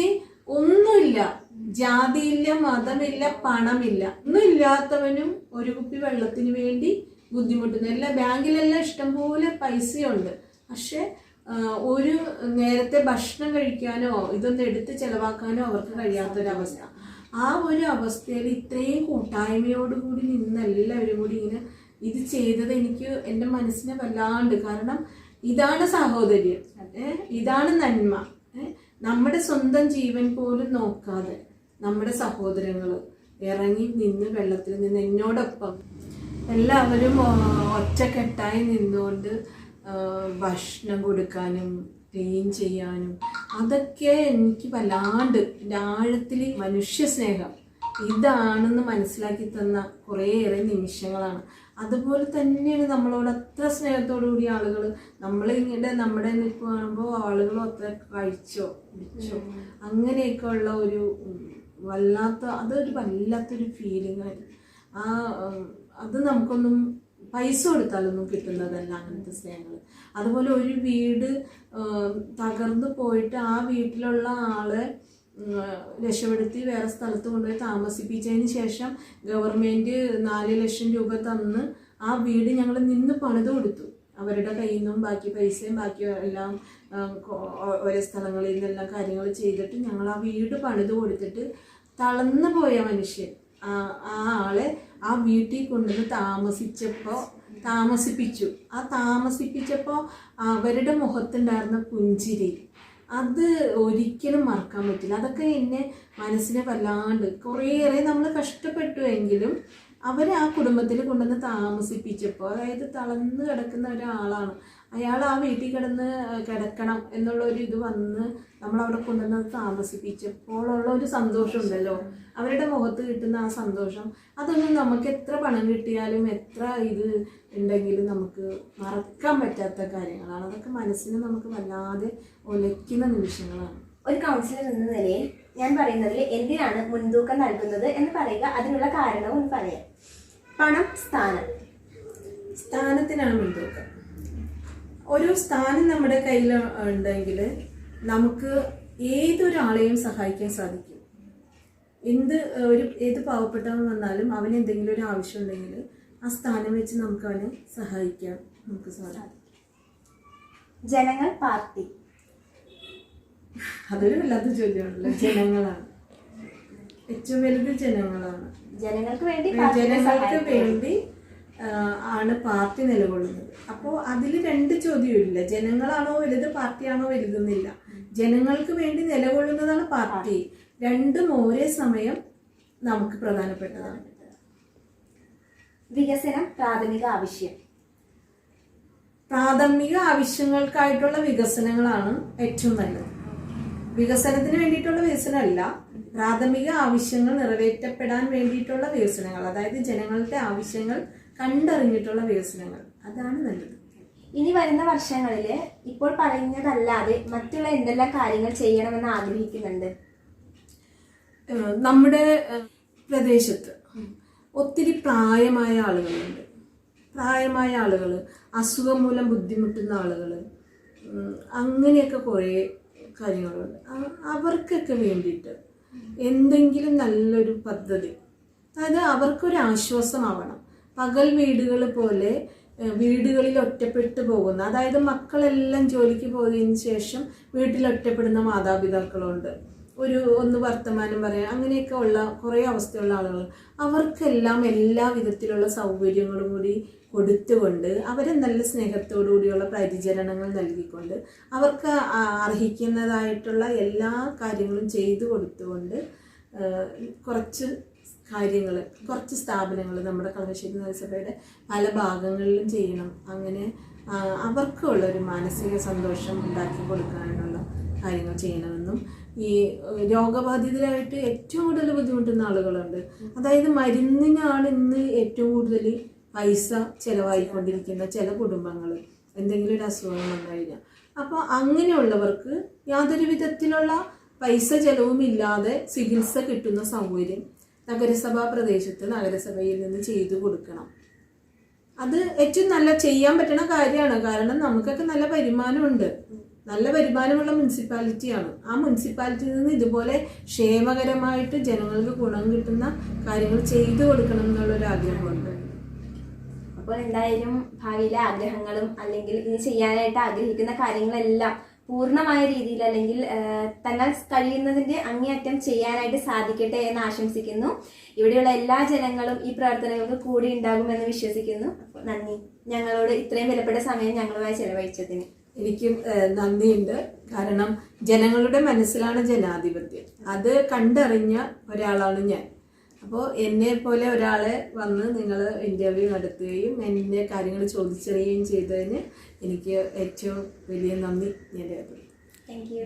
ഒന്നുമില്ല, ജാതിയില്ല, മതമില്ല, പണമില്ല, ഒന്നും ഇല്ലാത്തവനും ഒരു കുപ്പി വെള്ളത്തിന് വേണ്ടി ബുദ്ധിമുട്ടുന്നു. എല്ലാ ബാങ്കിലെല്ലാം ഇഷ്ടംപോലെ പൈസയുണ്ട്, പക്ഷെ ഒരു നേരത്തെ ഭക്ഷണം കഴിക്കാനോ ഇതൊന്നും എടുത്ത് ചെലവാക്കാനോ അവർക്ക് കഴിയാത്തൊരവസ്ഥ. ആ ഒരു അവസ്ഥയിൽ ഇത്രയും കൂട്ടായ്മയോടുകൂടി നിന്ന് എല്ലാവരും കൂടി ഇങ്ങനെ ഇത് ചെയ്തത് എനിക്ക് എൻ്റെ മനസ്സിനെ വല്ലാണ്ട്. കാരണം ഇതാണ് സാഹോദര്യം, ഇതാണ് നന്മ. നമ്മുടെ സ്വന്തം ജീവൻ പോലും നോക്കാതെ നമ്മുടെ സഹോദരങ്ങൾ ഇറങ്ങി നിന്ന് വെള്ളത്തിൽ നിന്ന് എന്നോടൊപ്പം എല്ലാവരും ഒറ്റക്കെട്ടായി നിന്നുകൊണ്ട് ഭക്ഷണം കൊടുക്കാനും ക്ലീൻ ചെയ്യാനും അതൊക്കെ എനിക്ക് വല്ലാണ്ട് എൻ്റെ ആഴത്തിൽ മനുഷ്യ സ്നേഹം ഇതാണെന്ന് മനസ്സിലാക്കി തന്ന കുറേയേറെ നിമിഷങ്ങളാണ്. അതുപോലെ തന്നെയാണ് നമ്മളോട് അത്ര സ്നേഹത്തോടു കൂടി ആളുകൾ നമ്മളിങ്ങനെ നമ്മുടെ നിൽപ്പ് കാണുമ്പോൾ ആളുകൾ അത്ര കഴിച്ചോ കുടിച്ചോ അങ്ങനെയൊക്കെ ഉള്ള ഒരു അതൊരു വല്ലാത്തൊരു ഫീലിംഗ് ആയിരുന്നു. അത് നമുക്കൊന്നും പൈസ കൊടുത്താലൊന്നും കിട്ടുന്നതല്ല അങ്ങനത്തെ സ്നേഹങ്ങൾ. അതുപോലെ ഒരു വീട് തകർന്നു പോയിട്ട് ആ വീട്ടിലുള്ള ആളെ രക്ഷപ്പെടുത്തി വേറെ സ്ഥലത്ത് കൊണ്ടുപോയി താമസിപ്പിച്ചതിന് ശേഷം ഗവൺമെൻറ് 4 ലക്ഷം രൂപ തന്ന് ആ വീട് ഞങ്ങൾ നിന്ന് പണിത് കൊടുത്തു. അവരുടെ കയ്യിൽ നിന്നും ബാക്കി പൈസയും ബാക്കി എല്ലാം ഓരോ സ്ഥലങ്ങളിൽ നിന്നെല്ലാം കാര്യങ്ങൾ ചെയ്തിട്ട് ഞങ്ങൾ ആ വീട് പണിത് കൊടുത്തിട്ട് തളർന്നു പോയ മനുഷ്യൻ ആ ആളെ ആ വീട്ടിൽ കൊണ്ടുവന്ന് താമസിപ്പിച്ചപ്പോൾ അവരുടെ മുഖത്തുണ്ടായിരുന്ന പുഞ്ചിരി അത് ഒരിക്കലും മറക്കാൻ പറ്റില്ല. അതൊക്കെ എന്നെ മനസ്സിനെ വല്ലാണ്ട് കുറേയേറെ നമ്മൾ കഷ്ടപ്പെട്ടുവെങ്കിലും അവരെ ആ കുടുംബത്തിൽ കൊണ്ടുവന്ന് താമസിപ്പിച്ചപ്പോൾ, അതായത് തളർന്ന് കിടക്കുന്ന ഒരാളാണ് അയാൾ, ആ വീട്ടിൽ കിടക്കണം എന്നുള്ളൊരു ഇത് വന്ന് നമ്മളവിടെ കൊണ്ടുവന്ന് താമസിപ്പിച്ചപ്പോഴുള്ള ഒരു സന്തോഷം ഉണ്ടല്ലോ, അവരുടെ മുഖത്ത് കിട്ടുന്ന ആ സന്തോഷം, അതൊന്നും നമുക്ക് എത്ര പണം കിട്ടിയാലും എത്ര ഇത് ഉണ്ടെങ്കിലും നമുക്ക് മറക്കാൻ പറ്റാത്ത കാര്യങ്ങളാണ്. അതൊക്കെ മനസ്സിന് നമുക്ക് വല്ലാതെ ഒലയ്ക്കുന്ന നിമിഷങ്ങളാണ്. ഒരു കൗൺസിലർ എന്ന നിലയിൽ ഞാൻ പറയുന്നതിൽ എന്തിനാണ് മുൻതൂക്കം നൽകുന്നത് എന്ന് പറയുക, അതിനുള്ള കാരണവും ഒന്ന് പറയാം. പണം, സ്ഥാനത്തിനാണ് മുൻതൂക്കം. ഒരു സ്ഥാനം നമ്മുടെ കയ്യിൽ ഉണ്ടെങ്കിൽ നമുക്ക് ഏതൊരാളെയും സഹായിക്കാൻ സാധിക്കും. ഏത് പാവപ്പെട്ടവൻ വന്നാലും അവന് എന്തെങ്കിലും ഒരു ആവശ്യം ഉണ്ടെങ്കിൽ ആ സ്ഥാനം വെച്ച് നമുക്ക് അവനെ സഹായിക്കാൻ നമുക്ക് സാധിക്കും. ജനങ്ങൾ, പാർട്ടി, അതൊരു വല്ലാത്ത ചോദ്യമാണല്ലോ. ജനങ്ങളാണ് ഏറ്റവും വലുത്, ജനങ്ങളാണ്. ജനങ്ങൾക്ക് വേണ്ടി ആണ് പാർട്ടി നിലകൊള്ളുന്നത്. അപ്പോൾ അതിൽ 2 ചോദ്യമില്ല, ജനങ്ങളാണോ വലുത് പാർട്ടിയാണോ വലുതെന്നില്ല. ജനങ്ങൾക്ക് വേണ്ടി നിലകൊള്ളുന്നതാണ് പാർട്ടി. രണ്ടും ഒരേ സമയം നമുക്ക് പ്രധാനപ്പെട്ടതാണ്. വികസനം പ്രാഥമിക ആവശ്യം. പ്രാഥമിക ആവശ്യങ്ങൾക്കായിട്ടുള്ള വികസനങ്ങളാണ് ഏറ്റവും നല്ലത്. വികസനത്തിന് വേണ്ടിയിട്ടുള്ള വികസനമല്ല, പ്രാഥമിക ആവശ്യങ്ങൾ നിറവേറ്റപ്പെടാൻ വേണ്ടിയിട്ടുള്ള വികസനങ്ങൾ, അതായത് ജനങ്ങളുടെ ആവശ്യങ്ങൾ കണ്ടറിഞ്ഞിട്ടുള്ള വികസനങ്ങൾ, അതാണ് നല്ലത്. ഇനി വരുന്ന വർഷങ്ങളിൽ ഇപ്പോൾ പറയുന്നതല്ലാതെ മറ്റുള്ള എന്തെല്ലാം കാര്യങ്ങൾ ചെയ്യണമെന്ന് ആഗ്രഹിക്കുന്നുണ്ട്? നമ്മുടെ പ്രദേശത്ത് ഒത്തിരി പ്രായമായ ആളുകളുണ്ട്. പ്രായമായ ആളുകൾ, അസുഖം മൂലം ബുദ്ധിമുട്ടുന്ന ആളുകൾ, അങ്ങനെയൊക്കെ കുറേ കാര്യങ്ങളുണ്ട്. അവർക്കൊക്കെ വേണ്ടിയിട്ട് എന്തെങ്കിലും നല്ലൊരു പദ്ധതി, അതായത് അവർക്കൊരു ആശ്വാസമാവണം. പകൽ വീടുകൾ പോലെ വീടുകളിൽ ഒറ്റപ്പെട്ടു പോകുന്ന, അതായത് മക്കളെല്ലാം ജോലിക്ക് പോയതിന് ശേഷം വീട്ടിൽ ഒറ്റപ്പെടുന്ന മാതാപിതാക്കളുണ്ട്. ഒന്ന് വർത്തമാനം പറയാൻ അങ്ങനെയൊക്കെ ഉള്ള കുറേ അവസ്ഥയുള്ള ആളുകൾ, അവർക്കെല്ലാം എല്ലാ വിധത്തിലുള്ള സൗകര്യങ്ങളും കൂടി കൊടുത്തുകൊണ്ട്, അവരെ നല്ല സ്നേഹത്തോടു കൂടിയുള്ള പരിചരണങ്ങൾ നൽകിക്കൊണ്ട്, അവർക്ക് അർഹിക്കുന്നതായിട്ടുള്ള എല്ലാ കാര്യങ്ങളും ചെയ്തു കൊടുത്തുകൊണ്ട് കുറച്ച് കാര്യങ്ങൾ, കുറച്ച് സ്ഥാപനങ്ങൾ നമ്മുടെ കളമശ്ശേരി നഗരസഭയുടെ പല ഭാഗങ്ങളിലും ചെയ്യണം. അങ്ങനെ അവർക്കുള്ളൊരു മാനസിക സന്തോഷം ഉണ്ടാക്കി കൊടുക്കാനുള്ള കാര്യങ്ങൾ ചെയ്യണമെന്നും, ഈ രോഗബാധിതരായിട്ട് ഏറ്റവും കൂടുതൽ ബുദ്ധിമുട്ടുന്ന ആളുകളുണ്ട്. അതായത് മരുന്നിനാണ് ഇന്ന് ഏറ്റവും കൂടുതൽ പൈസ ചിലവായിക്കൊണ്ടിരിക്കുന്ന ചില കുടുംബങ്ങൾ, എന്തെങ്കിലും ഒരു അസുഖം വന്നു കഴിഞ്ഞാൽ. അപ്പോൾ അങ്ങനെയുള്ളവർക്ക് യാതൊരു വിധത്തിലുള്ള പൈസ ചിലവുമില്ലാതെ ചികിത്സ കിട്ടുന്ന സൗകര്യം നഗരസഭാ പ്രദേശത്ത് നഗരസഭയിൽ നിന്ന് ചെയ്തു കൊടുക്കണം. അത് ഏറ്റവും നല്ല ചെയ്യാൻ പറ്റുന്ന കാര്യമാണ്. കാരണം നമുക്കൊക്കെ നല്ല വരുമാനമുണ്ട്, നല്ല വരുമാനമുള്ള മുനിസിപ്പാലിറ്റിയാണ്. ആ മുനിസിപ്പാലിറ്റിയിൽ നിന്ന് ഇതുപോലെ ക്ഷേമകരമായിട്ട് ജനങ്ങൾക്ക് ഗുണം കിട്ടുന്ന കാര്യങ്ങൾ ചെയ്തു കൊടുക്കണം എന്നുള്ളൊരു ആഗ്രഹമുണ്ട്. അപ്പോൾ എന്തായാലും ഭാവിയിലെ ആഗ്രഹങ്ങളും അല്ലെങ്കിൽ ഇനി ചെയ്യാനായിട്ട് ആഗ്രഹിക്കുന്ന കാര്യങ്ങളെല്ലാം പൂർണ്ണമായ രീതിയിൽ അല്ലെങ്കിൽ തന്നാൽ കഴിയുന്നതിൻ്റെ അങ്ങേയറ്റം ചെയ്യാനായിട്ട് സാധിക്കട്ടെ എന്ന് ആശംസിക്കുന്നു. ഇവിടെയുള്ള എല്ലാ ജനങ്ങളും ഈ പ്രവർത്തനങ്ങൾക്ക് കൂടി ഉണ്ടാകുമെന്ന് വിശ്വസിക്കുന്നു. അപ്പോൾ നന്ദി, ഞങ്ങളോട് ഇത്രയും വിലപ്പെട്ട സമയം ഞങ്ങളുമായി ചെലവഴിച്ചതിന്. എനിക്കും നന്ദിയുണ്ട്. കാരണം ജനങ്ങളുടെ മനസ്സിലാണ് ജനാധിപത്യം, അത് കണ്ടറിഞ്ഞ ഒരാളാണ് ഞാൻ. അപ്പോൾ എന്നെ പോലെ ഒരാളെ വന്ന് നിങ്ങൾ ഇൻ്റർവ്യൂ നടത്തുകയും എൻ്റെ കാര്യങ്ങൾ ചോദിച്ചറിയുകയും ചെയ്തതിന് എനിക്ക് ഏറ്റവും വലിയ നന്ദി ഞാൻ രേഖപ്പെടുത്തുന്നു. Thank you.